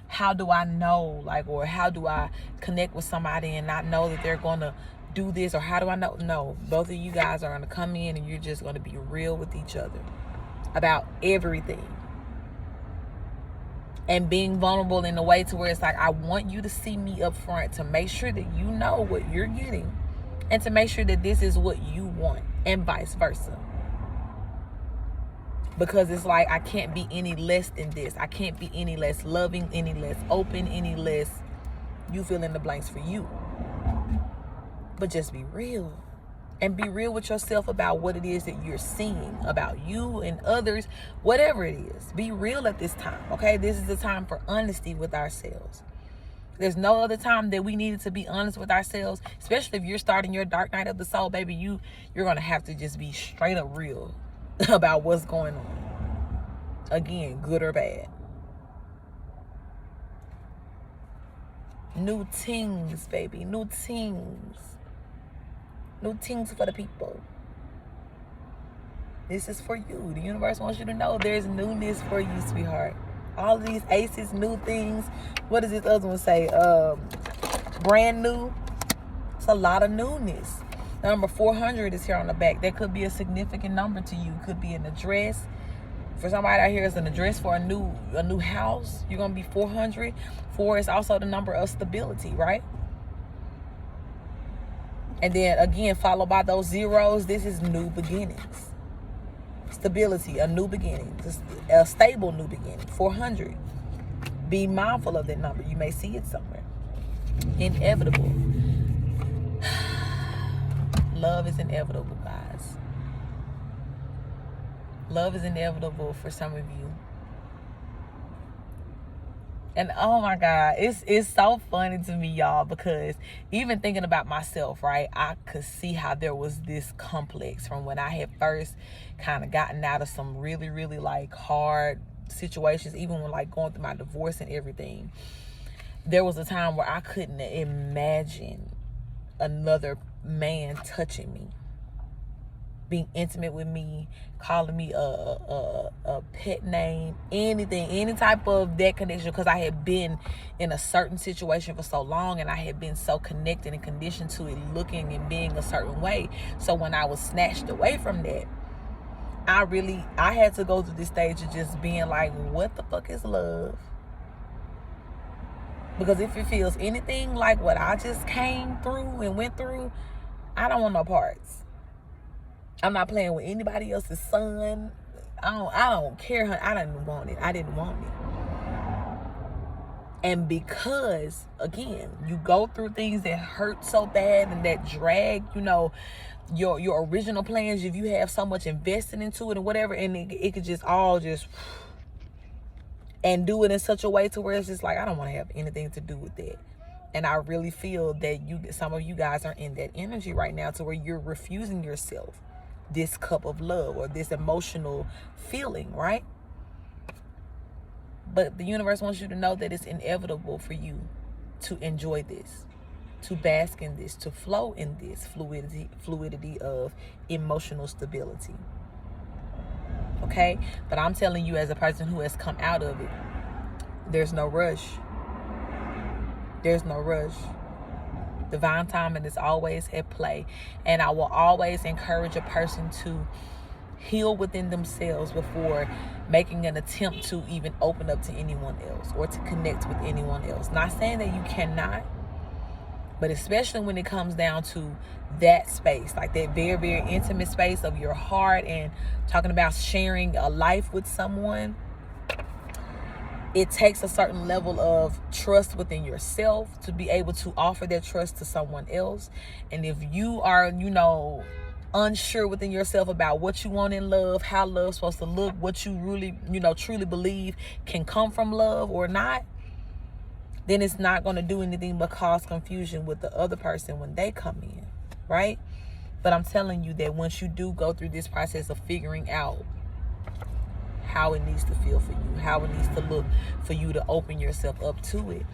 how do I know, or how do I connect with somebody and not know that they're going to do this, or how do I know? No, both of you guys are going to come in and you're just going to be real with each other about everything. And being vulnerable in a way to where it's like, I want you to see me up front to make sure that you know what you're getting, and to make sure that this is what you want, and vice versa. Because it's like, I can't be any less than this. I can't be any less loving, any less open, any less, you fill in the blanks for you. But just be real. And be real with yourself about what it is that you're seeing about you and others, whatever it is. Be real at this time, okay? This is the time for honesty with ourselves. There's no other time that we needed to be honest with ourselves, especially if you're starting your dark night of the soul, baby. You're going to have to just be straight up real about what's going on. Again, good or bad. New things, baby. New things. New things for the people. This is for you. The universe wants you to know there's newness for you, sweetheart. All of these aces, new things. What does this other one say? Brand new. It's a lot of newness. Number 400 is here on the back. That could be a significant number to you. Could be an address. For somebody out here, it's an address for a new house. You're gonna be 400. 4 is also the number of stability, right? And then again, followed by those zeros. This is new beginnings. Stability, a new beginning, a stable new beginning. 400. Be mindful of that number. You may see it somewhere. Inevitable. Love is inevitable, guys. Love is inevitable for some of you. And oh my God, it's so funny to me, y'all, because even thinking about myself, right, I could see how there was this complex from when I had first kind of gotten out of some really, really hard situations, even when going through my divorce and everything. There was a time where I couldn't imagine another man touching me, being intimate with me, calling me a pet name, anything, any type of that connection, because I had been in a certain situation for so long, and I had been so connected and conditioned to it looking and being a certain way. So when I was snatched away from that, I had to go through this stage of just being like, what the fuck is love? Because if it feels anything like what I just came through and went through, I don't want no parts. I'm not playing with anybody else's son. I don't care. I didn't want it. And because, again, you go through things that hurt so bad and that drag, your original plans, if you have so much invested into it or whatever, and it could just all just, and do it in such a way to where it's just like, I don't want to have anything to do with that. And I really feel that some of you guys are in that energy right now to where you're refusing yourself this cup of love or this emotional feeling, right? But the universe wants you to know that it's inevitable for you to enjoy this, to bask in this, to flow in this fluidity of emotional stability. Okay? But I'm telling you, as a person who has come out of it, there's no rush. There's no rush. Divine timing is always at play. And I will always encourage a person to heal within themselves before making an attempt to even open up to anyone else or to connect with anyone else. Not saying that you cannot, but especially when it comes down to that space, like that very, very intimate space of your heart and talking about sharing a life with someone, it takes a certain level of trust within yourself to be able to offer that trust to someone else. And if you are, unsure within yourself about what you want in love, how love's supposed to look, what you really, truly believe can come from love or not, then it's not going to do anything but cause confusion with the other person when they come in, right? But I'm telling you that once you do go through this process of figuring out how it needs to feel for you, how it needs to look for you to open yourself up to it,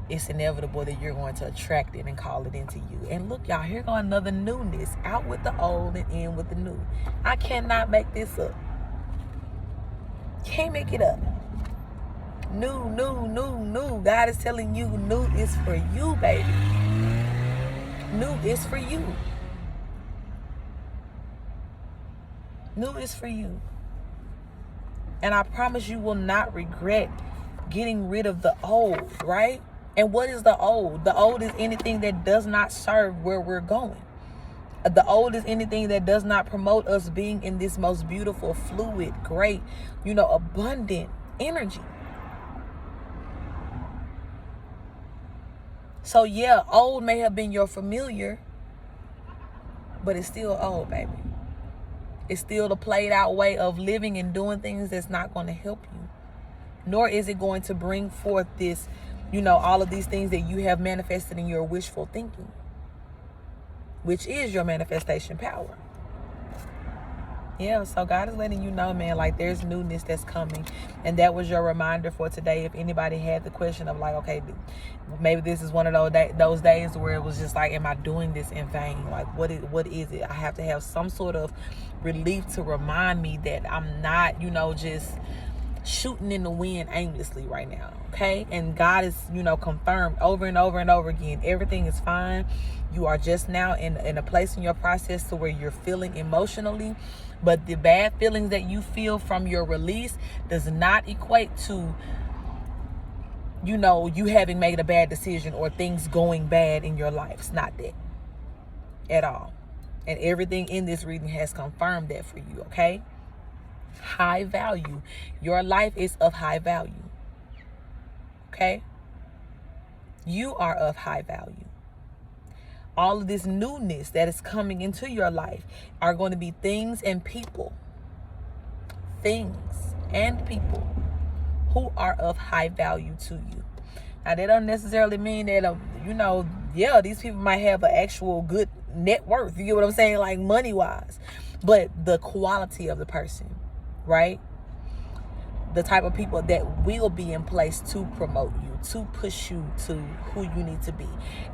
it's inevitable that you're going to attract it and call it into you. And look, y'all, here go another newness. Out with the old and in with the new. I cannot make this up. Can't make it up. New, new, new, new. God is telling you new is for you, baby. New is for you. New is for you. And I promise you will not regret getting rid of the old, right? And what is the old? The old is anything that does not serve where we're going. The old is anything that does not promote us being in this most beautiful, fluid, great, abundant energy. So yeah, old may have been your familiar, but it's still old, baby. It's still the played out way of living and doing things that's not going to help you. Nor is it going to bring forth this, all of these things that you have manifested in your wishful thinking, which is your manifestation power. Yeah, so God is letting you know, man, like there's newness that's coming. And that was your reminder for today. If anybody had the question of like, okay, maybe this is one of those days where it was just like, am I doing this in vain? Like, what is it? I have to have some sort of relief to remind me that I'm not, just shooting in the wind aimlessly right now. Okay. And God is, confirmed over and over and over again. Everything is fine. You are just now in a place in your process to where you're feeling emotionally, but the bad feelings that you feel from your release does not equate to, you having made a bad decision or things going bad in your life. It's not that at all. And everything in this reading has confirmed that for you. Okay. High value. Your life is of high value. Okay? You are of high value. All of this newness that is coming into your life are going to be things and people. Things and people who are of high value to you. Now, that don't necessarily mean that, these people might have an actual good net worth. You get what I'm saying? Like money-wise. But the quality of the person. Right? The type of people that will be in place to promote you, to push you to who you need to be.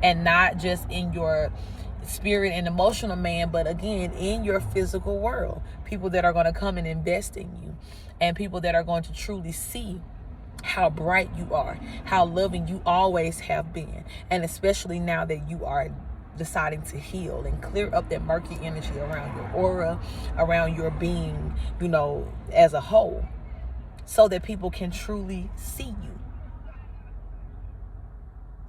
And not just in your spirit and emotional man, but again, in your physical world. People that are going to come and invest in you. And people that are going to truly see how bright you are, how loving you always have been. And especially now that you are deciding to heal and clear up that murky energy around your aura, around your being, as a whole, so that people can truly see you.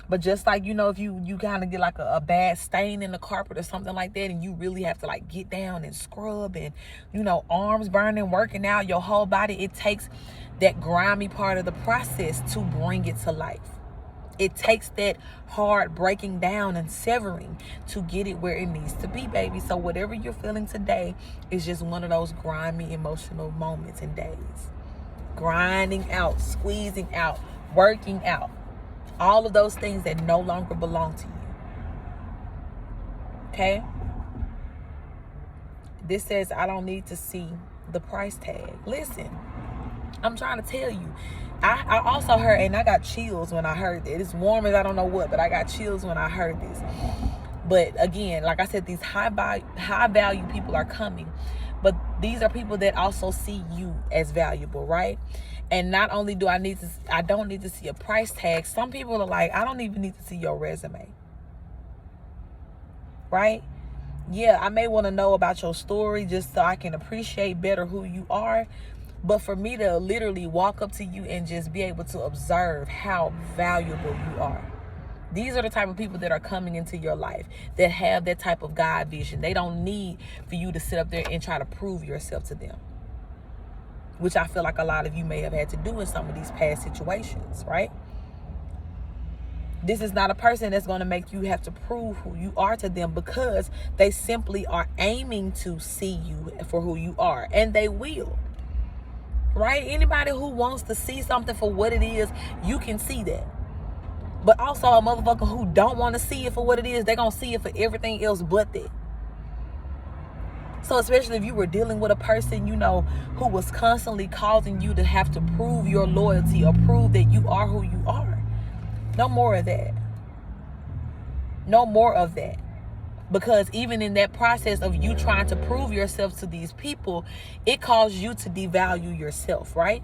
But just like, if you kind of get like a bad stain in the carpet or something like that, and you really have to like get down and scrub and, arms burning, working out your whole body, it takes that grimy part of the process to bring it to life. It takes that hard breaking down and severing to get it where it needs to be, baby. So whatever you're feeling today is just one of those grimy emotional moments and days. Grinding out, squeezing out, working out. All of those things that no longer belong to you. Okay? This says, I don't need to see the price tag. Listen, I'm trying to tell you. I also heard, and I got chills when I heard it. It's warm as I don't know what, but I got chills when I heard this. But again, like I said, these high value people are coming. But these are people that also see you as valuable, right? And not only do I don't need to see a price tag. Some people are like, I don't even need to see your resume. right? Yeah, I may want to know about your story just so I can appreciate better who you are. But for me to literally walk up to you and just be able to observe how valuable you are. These are the type of people that are coming into your life that have that type of God vision. They don't need for you to sit up there and try to prove yourself to them, which I feel like a lot of you may have had to do in some of these past situations, right? This is not a person that's going to make you have to prove who you are to them, because they simply are aiming to see you for who you are, and they will. Right? Anybody who wants to see something for what it is, you can see that. But also a motherfucker who don't want to see it for what it is, they're going to see it for everything else but that. So especially if you were dealing with a person, you know, who was constantly causing you to have to prove your loyalty or prove that you are who you are. No more of that. No more of that. Because even in that process of you trying to prove yourself to these people, it caused you to devalue yourself, right?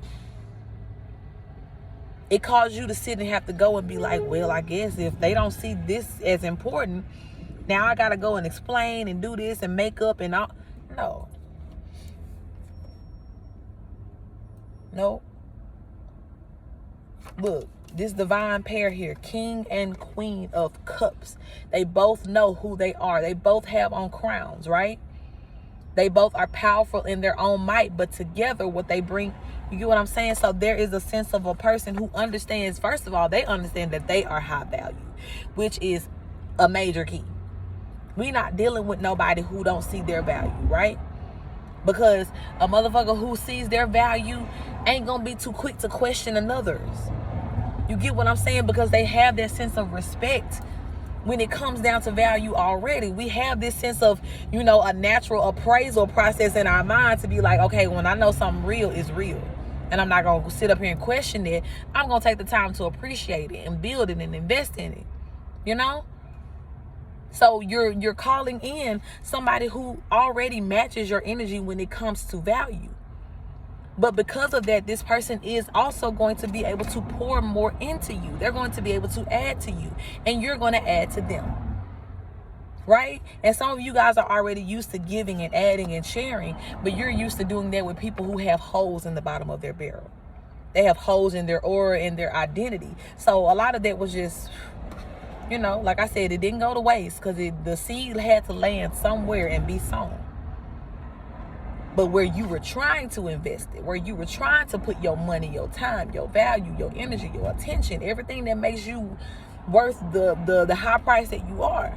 It caused you to sit and have to go and be like, well, I guess if they don't see this as important, now I got to go and explain and do this and make up and all. No. No. Look, this divine pair here, King and Queen of Cups. They both know who they are. They both have on crowns, right? They both are powerful in their own might, but together what they bring, you get what I'm saying? So there is a sense of a person who understands, first of all, they understand that they are high value, which is a major key. We're not dealing with nobody who don't see their value, right? Because a motherfucker who sees their value ain't gonna be too quick to question another's. You get what I'm saying? Because they have that sense of respect when it comes down to value already. We have this sense of, you know, a natural appraisal process in our mind to be like, okay, when I know something real is real, and I'm not going to sit up here and question it, I'm going to take the time to appreciate it and build it and invest in it, you know? So you're calling in somebody who already matches your energy when it comes to value. But because of that, this person is also going to be able to pour more into you. They're going to be able to add to you, and you're going to add to them. Right? And some of you guys are already used to giving and adding and sharing, but you're used to doing that with people who have holes in the bottom of their barrel. They have holes in their aura and their identity. So a lot of that was just, you know, like I said, it didn't go to waste because the seed had to land somewhere and be sown. But where you were trying to invest it, where you were trying to put your money, your time, your value, your energy, your attention, everything that makes you worth the high price that you are,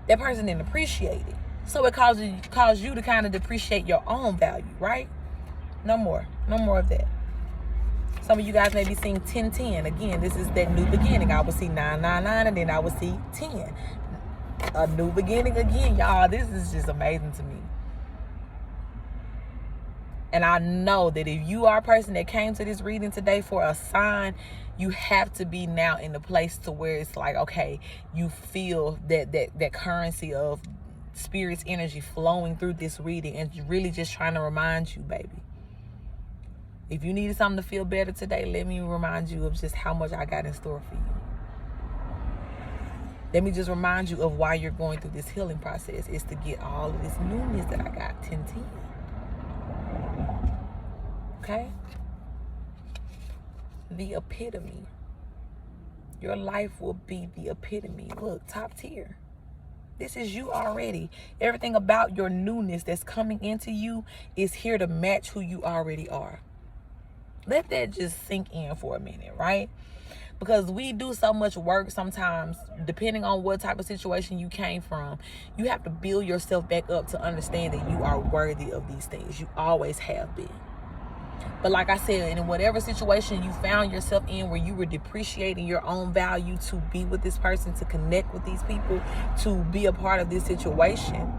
that person didn't appreciate it. So it caused you to kind of depreciate your own value, right? No more of that. Some of you guys may be seeing 1010. Again, this is that new beginning. I would see 999, and then I would see 10. A new beginning again, y'all. This is just amazing to me. And I know that if you are a person that came to this reading today for a sign, you have to be now in the place to where it's like, okay, you feel that currency of spirit's energy flowing through this reading, and really just trying to remind you, baby. If you needed something to feel better today, let me remind you of just how much I got in store for you. Let me just remind you of why you're going through this healing process. Is to get all of this newness that I got. 1010. Okay? The epitome. Your life will be the epitome. Look, top tier. This is you already. Everything about your newness that's coming into you is here to match who you already are. Let that just sink in for a minute, right? Because we do so much work sometimes, depending on what type of situation you came from, you have to build yourself back up to understand that you are worthy of these things. You always have been. But like I said, in whatever situation you found yourself in where you were depreciating your own value to be with this person, to connect with these people, to be a part of this situation,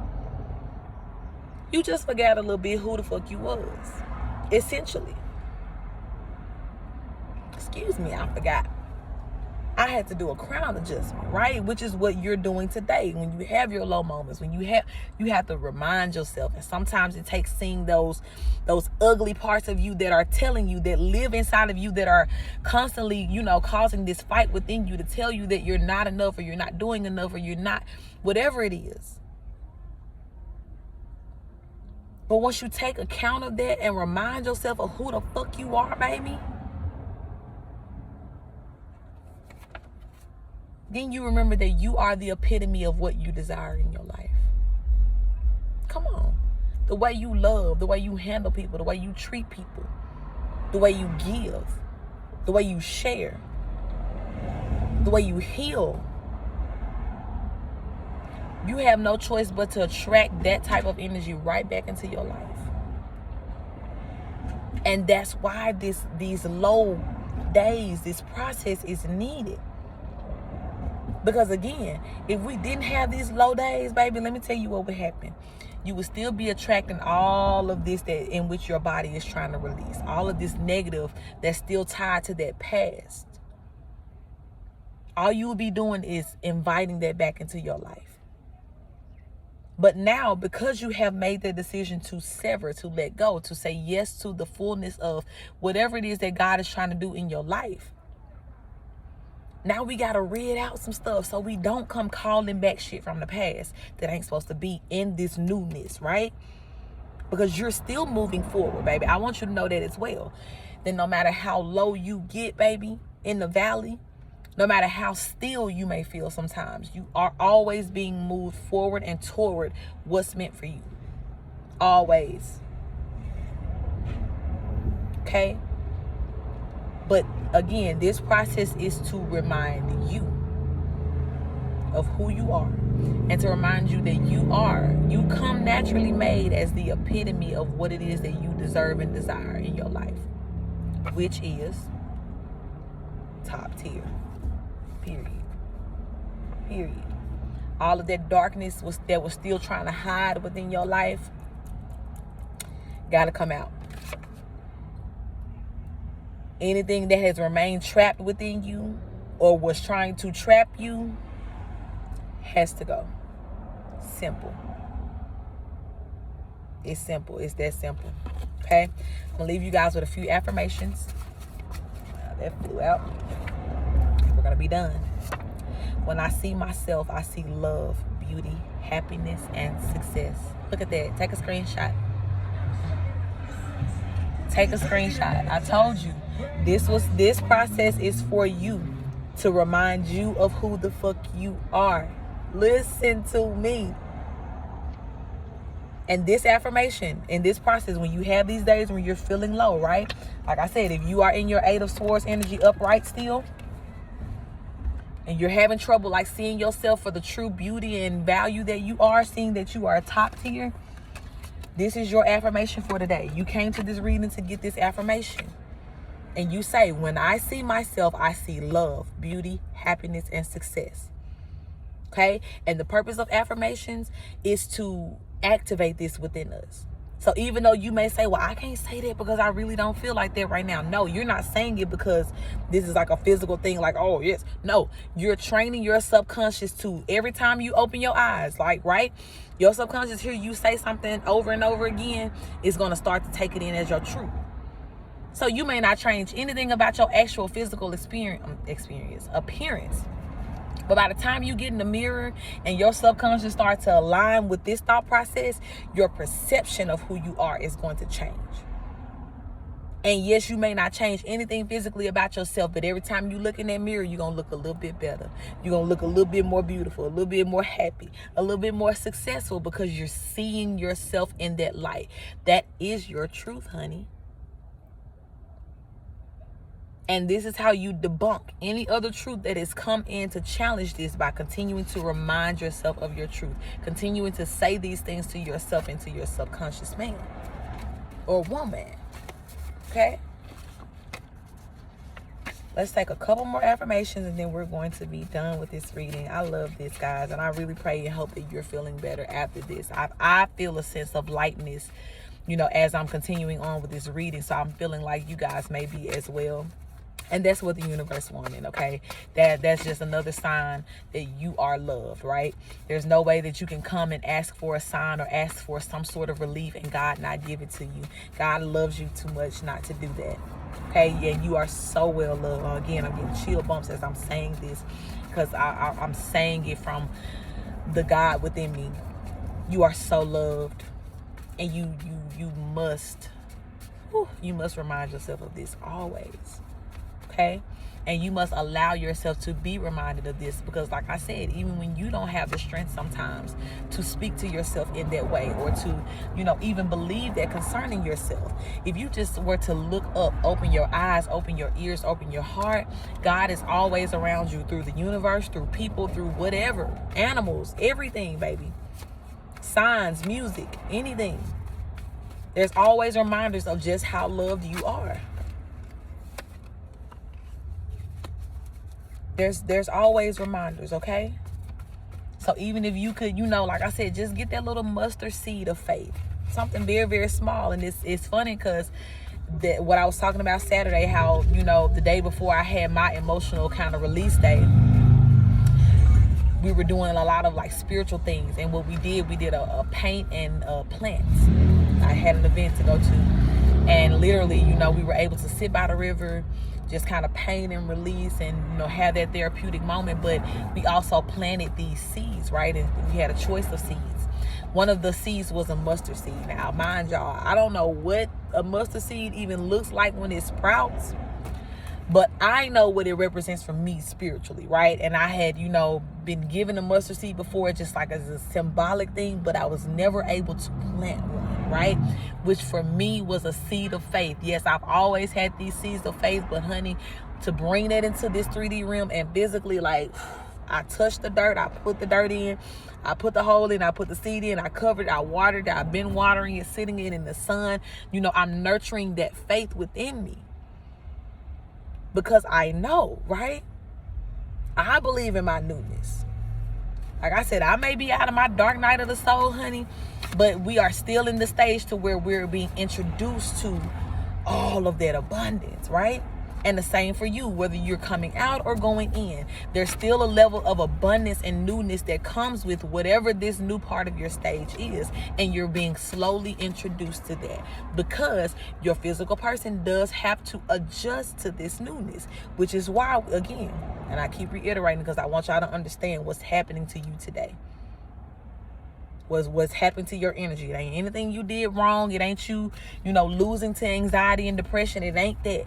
you just forgot a little bit who the fuck you was, essentially. Excuse me, I forgot. I had to do a crown adjustment, right? Which is what you're doing today. When you have your low moments, when you have to remind yourself. And sometimes it takes seeing those ugly parts of you that are telling you, that live inside of you, that are constantly, causing this fight within you to tell you that you're not enough, or you're not doing enough, or you're not, whatever it is. But once you take account of that and remind yourself of who the fuck you are, baby, then you remember that you are the epitome of what you desire in your life. Come on. The way you love, the way you handle people, the way you treat people, the way you give, the way you share, the way you heal. You have no choice but to attract that type of energy right back into your life. And that's why these low days, this process is needed. Because again, if we didn't have these low days, baby, let me tell you what would happen. You would still be attracting all of this that in which your body is trying to release. All of this negative that's still tied to that past. All you will be doing is inviting that back into your life. But now, because you have made the decision to sever, to let go, to say yes to the fullness of whatever it is that God is trying to do in your life, now we got to rid out some stuff so we don't come calling back shit from the past that ain't supposed to be in this newness, right? Because you're still moving forward, baby. I want you to know that as well. That no matter how low you get, baby, in the valley, no matter how still you may feel sometimes, you are always being moved forward and toward what's meant for you. Always. Okay? But again, this process is to remind you of who you are. And to remind you that you come naturally made as the epitome of what it is that you deserve and desire in your life. Which is top tier. Period. All of that darkness that was still trying to hide within your life gotta come out. Anything that has remained trapped within you or was trying to trap you has to go. Simple. It's simple. It's that simple. Okay? I'm gonna leave you guys with a few affirmations. That flew out. We're gonna be done. When I see myself, I see love, beauty, happiness, and success. Look at that. Take a screenshot. Take a screenshot. I told you, this process is for you, to remind you of who the fuck you are. Listen to me. And this affirmation, in this process, when you have these days when you're feeling low, right? Like I said, if you are in your 8 of Swords energy upright still, and you're having trouble like seeing yourself for the true beauty and value that you are, seeing that you are a top tier, this is your affirmation for today. You came to this reading to get this affirmation. And you say, when I see myself, I see love, beauty, happiness, and success. Okay? And the purpose of affirmations is to activate this within us. So even though you may say, well, I can't say that because I really don't feel like that right now. No, you're not saying it because this is like a physical thing, like, oh, yes. No, you're training your subconscious to, every time you open your eyes, like, right? Your subconscious hear you say something over and over again, is going to start to take it in as your truth. So you may not change anything about your actual physical appearance. But by the time you get in the mirror and your subconscious starts to align with this thought process, your perception of who you are is going to change. And yes, you may not change anything physically about yourself, but every time you look in that mirror, you're going to look a little bit better. You're going to look a little bit more beautiful, a little bit more happy, a little bit more successful, because you're seeing yourself in that light. That is your truth, honey. And this is how you debunk any other truth that has come in to challenge this, by continuing to remind yourself of your truth. Continuing to say these things to yourself and to your subconscious man or woman. Okay? Let's take a couple more affirmations and then we're going to be done with this reading. I love this, guys. And I really pray and hope that you're feeling better after this. I feel a sense of lightness, as I'm continuing on with this reading. So I'm feeling like you guys may be as well. And that's what the universe wanted, okay? That's just another sign that you are loved, right? There's no way that you can come and ask for a sign or ask for some sort of relief and God not give it to you. God loves you too much not to do that, okay? And you are so well loved. Again, I'm getting chill bumps as I'm saying this because I'm saying it from the God within me. You are so loved, and you must remind yourself of this always. Okay? And you must allow yourself to be reminded of this, because like I said, even when you don't have the strength sometimes to speak to yourself in that way, or to, even believe that concerning yourself, if you just were to look up, open your eyes, open your ears, open your heart, God is always around you, through the universe, through people, through whatever, animals, everything, baby. Signs, music, anything. There's always reminders of just how loved you are. There's always reminders, okay? So even if you could, like I said, just get that little mustard seed of faith. Something very, very small. And it's funny because what I was talking about Saturday, how, the day before I had my emotional kind of release day, we were doing a lot of like spiritual things. And what we did a paint and plants. I had an event to go to. And literally, we were able to sit by the river, just kind of paint and release and, have that therapeutic moment. But we also planted these seeds, right? And we had a choice of seeds. One of the seeds was a mustard seed. Now, mind y'all, I don't know what a mustard seed even looks like when it sprouts, but I know what it represents for me spiritually, right? And I had, been given a mustard seed before, just like as a symbolic thing, but I was never able to plant one, right? Which for me was a seed of faith. Yes, I've always had these seeds of faith, but honey, to bring that into this 3D realm and physically, like, I touched the dirt, I put the dirt in, I put the hole in, I put the seed in, I covered it, I watered it, I've been watering it, sitting it in the sun. I'm nurturing that faith within me. Because I know, right? I believe in my newness. Like I said, I may be out of my dark night of the soul, honey, but we are still in the stage to where we're being introduced to all of that abundance, right? And the same for you, whether you're coming out or going in. There's still a level of abundance and newness that comes with whatever this new part of your stage is. And you're being slowly introduced to that, because your physical person does have to adjust to this newness, which is why, again, and I keep reiterating because I want y'all to understand what's happening to you today. What's happened to your energy. It ain't anything you did wrong. It ain't you, losing to anxiety and depression. It ain't that.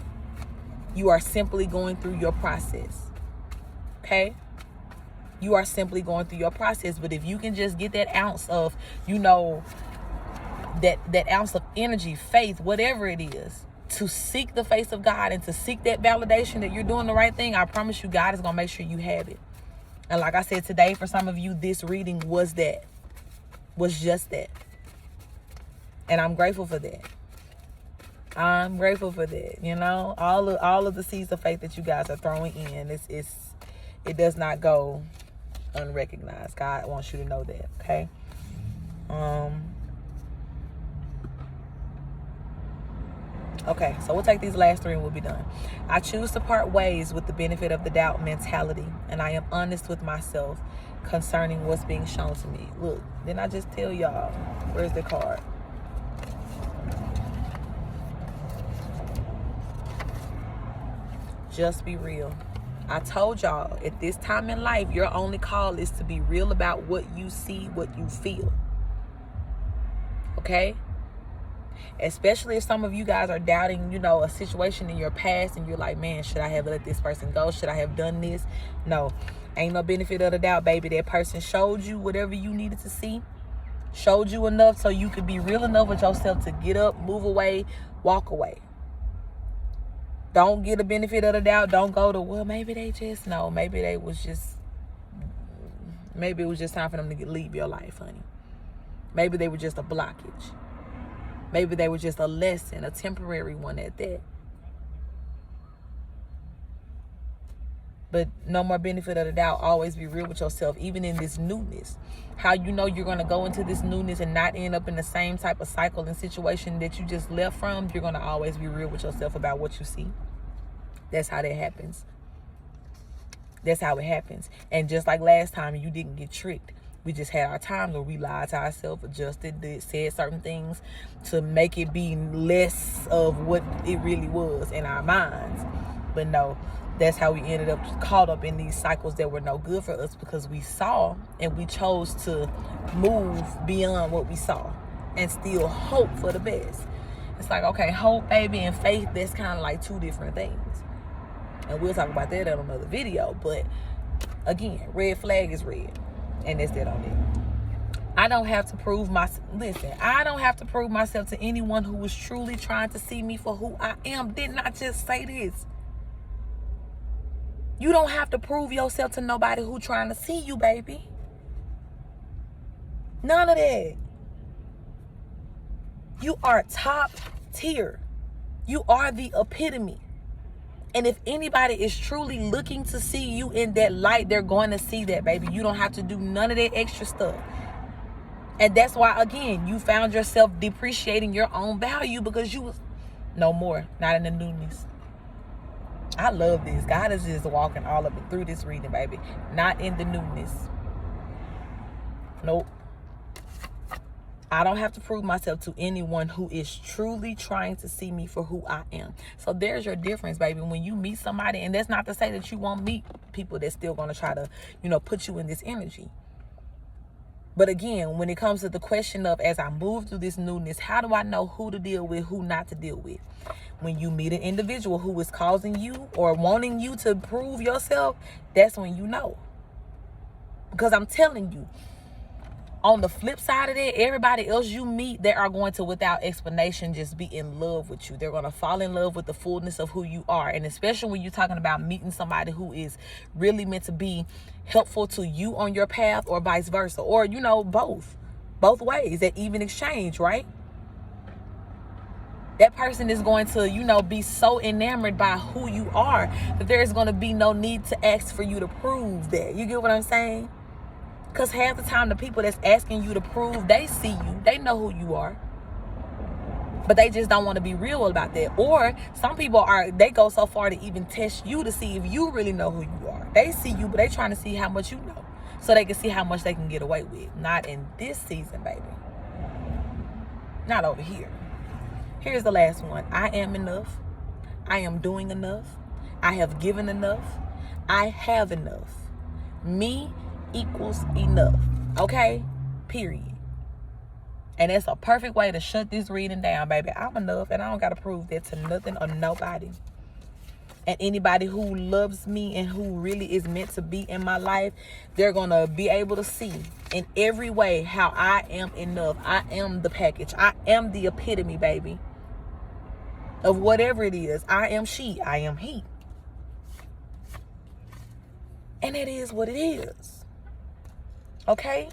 You are simply going through your process. Okay? You are simply going through your process. But if you can just get that ounce of, that ounce of energy, faith, whatever it is, to seek the face of God and to seek that validation that you're doing the right thing, I promise you, God is going to make sure you have it. And like I said today, for some of you, this reading was just that. And I'm grateful for that. I'm grateful for that. All of the seeds of faith that you guys are throwing in, it does not go unrecognized. God wants you to know that, okay? Okay, so we'll take these last three and we'll be done. I choose to part ways with the benefit of the doubt mentality, and I am honest with myself concerning what's being shown to me. Look, didn't I just tell y'all? Where's the card? Just be real. I told y'all, at this time in life, your only call is to be real about what you see, what you feel. Okay? Especially if some of you guys are doubting, a situation in your past and you're like, man, should I have let this person go? Should I have done this? No. Ain't no benefit of the doubt, baby. That person showed you whatever you needed to see. Showed you enough so you could be real enough with yourself to get up, move away, walk away. Don't get a benefit of the doubt. Don't go to, well, maybe they just, no. Maybe it was just time for them to leave your life, honey. Maybe they were just a blockage. Maybe they were just a lesson, a temporary one at that. But no more benefit of the doubt. Always be real with yourself, even in this newness. How you know you're going to go into this newness and not end up in the same type of cycle and situation that you just left from. You're going to always be real with yourself about what you see. That's how that happens. That's how it happens. And just like last time, you didn't get tricked. We just had our times where we lied to ourselves, adjusted, said certain things to make it be less of what it really was in our minds. But no, that's how we ended up caught up in these cycles that were no good for us, because we saw and we chose to move beyond what we saw and still hope for the best. It's like, okay, hope, baby, and faith, that's kind of like two different things. And we'll talk about that in another video. But again, red flag is red. And that's that on it. I don't have to prove I don't have to prove myself to anyone who is truly trying to see me for who I am. Didn't I just say this? You don't have to prove yourself to nobody who trying to see you, baby. None of that. You are top tier. You are the epitome. And if anybody is truly looking to see you in that light, they're going to see that, baby. You don't have to do none of that extra stuff. And that's why, again, you found yourself depreciating your own value, because you was no more, not in the newness. I love this. God is just walking all of it through this reading, baby. Not in the newness. Nope. I don't have to prove myself to anyone who is truly trying to see me for who I am. So there's your difference, baby. When you meet somebody, and that's not to say that you won't meet people that's still going to try to, put you in this energy. But again, when it comes to the question of, as I move through this newness, how do I know who to deal with, who not to deal with? When you meet an individual who is causing you or wanting you to prove yourself, that's when you know. Because I'm telling you, on the flip side of that, everybody else you meet, they are going to, without explanation, just be in love with you. They're going to fall in love with the fullness of who you are. And especially when you're talking about meeting somebody who is really meant to be helpful to you on your path, or vice versa. Or, both ways, that even exchange, right? That person is going to, be so enamored by who you are that there's going to be no need to ask for you to prove that. You get what I'm saying? Because half the time, the people that's asking you to prove, they see you. They know who you are. But they just don't want to be real about that. Or some people they go so far to even test you to see if you really know who you are. They see you, but they trying to see how much you know, so they can see how much they can get away with. Not in this season, baby. Not over here. Here's the last one. I am enough. I am doing enough. I have given enough. I have enough. Me equals enough. Okay? Period. And that's a perfect way to shut this reading down, baby. I'm enough, and I don't got to prove that to nothing or nobody. And anybody who loves me and who really is meant to be in my life, they're going to be able to see in every way how I am enough. I am the package. I am the epitome, baby, of whatever it is. I am she. I am he. And it is what it is. Okay?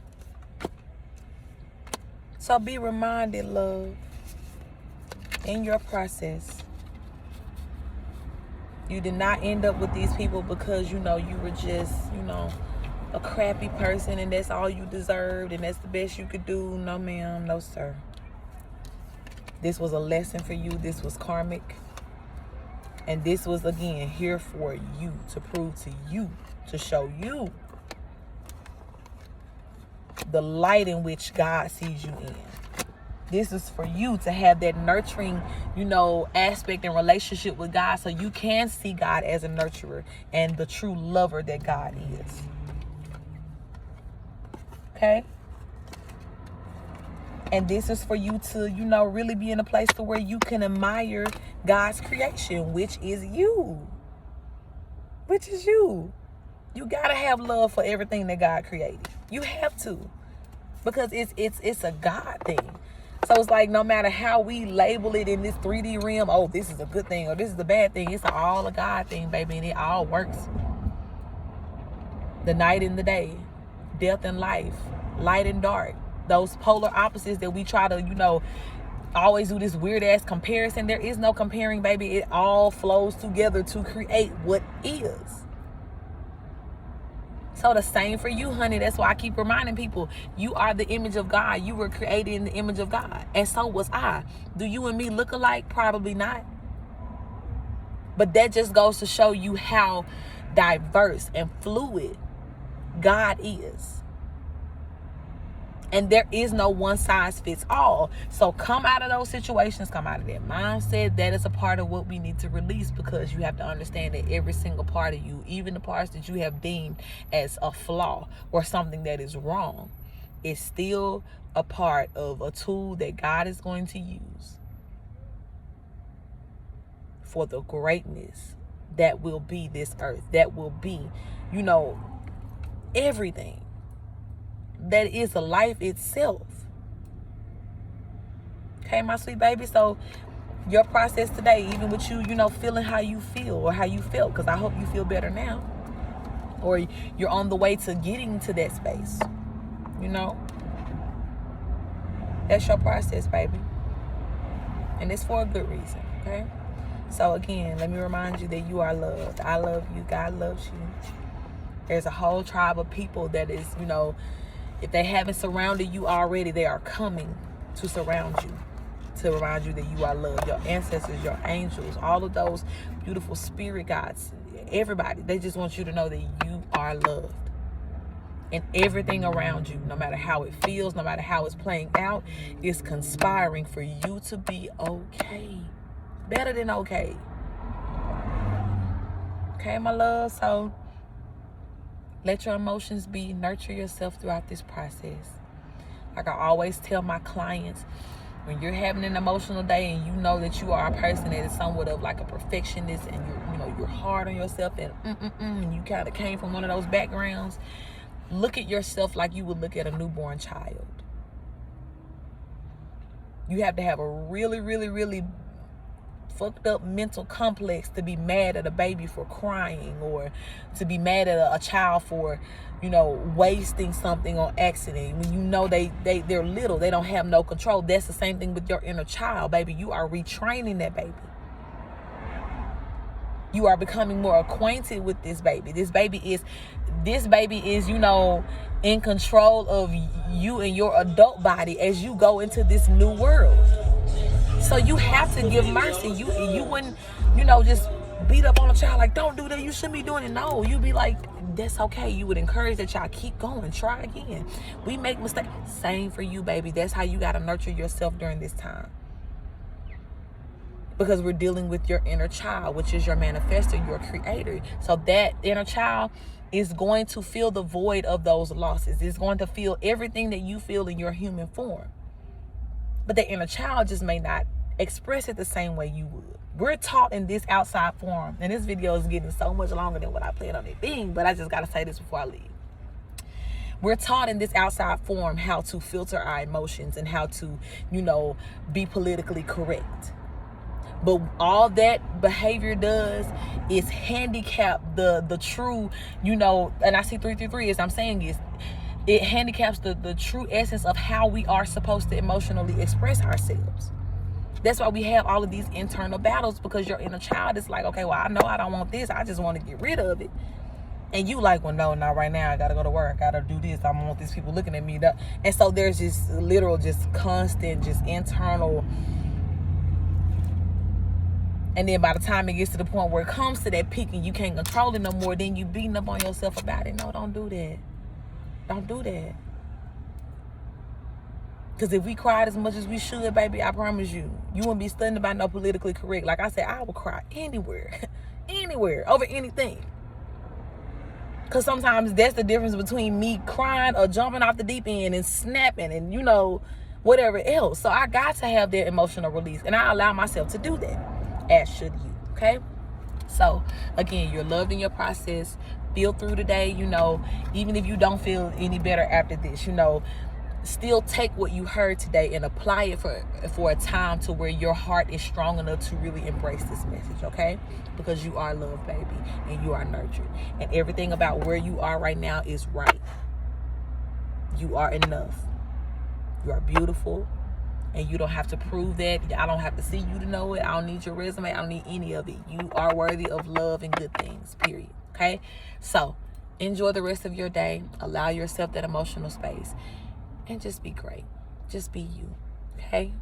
So be reminded, love, in your process, you did not end up with these people because, you were just, a crappy person and that's all you deserved and that's the best you could do. No, ma'am. No, sir. This was a lesson for you. This was karmic. And this was, again, here for you, to prove to you, to show you the light in which God sees you in. This is for you to have that nurturing, aspect and relationship with God, so you can see God as a nurturer and the true lover that God is. Okay? And this is for you to, really be in a place to where you can admire God's creation, which is you. Which is you. You gotta have love for everything that God created. You have to. Because it's a God thing. So it's like, no matter how we label it in this 3D realm, oh, this is a good thing or this is a bad thing, it's all a God thing, baby, and it all works. The night and the day, death and life, light and dark, those polar opposites that we try to, always do this weird ass comparison. There is no comparing, baby. It all flows together to create what is. So the same for you, honey. That's why I keep reminding people, you are the image of God. You were created in the image of God. And so was I. Do you and me look alike? Probably not. But that just goes to show you how diverse and fluid God is. And there is no one size fits all. So come out of those situations, come out of that mindset. That is a part of what we need to release, because you have to understand that every single part of you, even the parts that you have deemed as a flaw or something that is wrong, is still a part of a tool that God is going to use for the greatness that will be this earth, that will be, everything. That is a life itself. Okay, my sweet baby. So your process today, even with you, feeling how you feel or how you felt, because I hope you feel better now, or you're on the way to getting to that space. That's your process, baby. And it's for a good reason, okay? So again, let me remind you that you are loved. I love you. God loves you. There's a whole tribe of people that is, if they haven't surrounded you already, they are coming to surround you, to remind you that you are loved. Your ancestors, your angels, all of those beautiful spirit guides, everybody, they just want you to know that you are loved. And everything around you, no matter how it feels, no matter how it's playing out, is conspiring for you to be okay. Better than okay. Okay, my love? So let your emotions be. Nurture yourself throughout this process. Like I always tell my clients, when you're having an emotional day and you know that you are a person that is somewhat of like a perfectionist, and you're hard on yourself, and you kind of came from one of those backgrounds, look at yourself like you would look at a newborn child. You have to have a really, really, really fucked up mental complex to be mad at a baby for crying, or to be mad at a child for wasting something on accident, when they're little, they don't have no control. That's the same thing with your inner child, baby. You are retraining that baby. You are becoming more acquainted with this baby. This baby is in control of you and your adult body as you go into this new world. So you have to give mercy. You wouldn't, just beat up on a child like, don't do that, you shouldn't be doing it. No, you'd be like, that's okay. You would encourage that child, keep going, try again. We make mistakes. Same for you, baby. That's how you got to nurture yourself during this time. Because we're dealing with your inner child, which is your manifestor, your creator. So that inner child is going to feel the void of those losses. It's going to feel everything that you feel in your human form. But the inner child just may not express it the same way you would. We're taught in this outside form, and this video is getting so much longer than what I planned on it being, but I just got to say this before I leave. We're taught in this outside form how to filter our emotions and how to, be politically correct. But all that behavior does is handicap the true, and I see 333 as I'm saying is, it handicaps the true essence of how we are supposed to emotionally express ourselves. That's why we have all of these internal battles, because your inner child is like, okay, well, I know I don't want this. I just want to get rid of it. And you like, well, no, not right now. I got to go to work. I got to do this. I don't want these people looking at me. And so there's this literal, just constant, just internal. And then by the time it gets to the point where it comes to that peak and you can't control it no more, then you beating up on yourself about it. No, don't do that. Don't do that. Because if we cried as much as we should, baby, I promise you wouldn't be stunned about no politically correct. Like I said, I will cry anywhere, over anything. Because sometimes that's the difference between me crying or jumping off the deep end and snapping and, whatever else. So I got to have that emotional release, and I allow myself to do that, as should you, okay? So, again, you're loved in your process. Feel through today, even if you don't feel any better after this, still take what you heard today and apply it for a time to where your heart is strong enough to really embrace this message, okay? Because you are loved, baby, and you are nurtured. And everything about where you are right now is right. You are enough. You are beautiful. And you don't have to prove that. I don't have to see you to know it. I don't need your resume. I don't need any of it. You are worthy of love and good things, period. Okay? So, enjoy the rest of your day. Allow yourself that emotional space. And just be great. Just be you. Okay?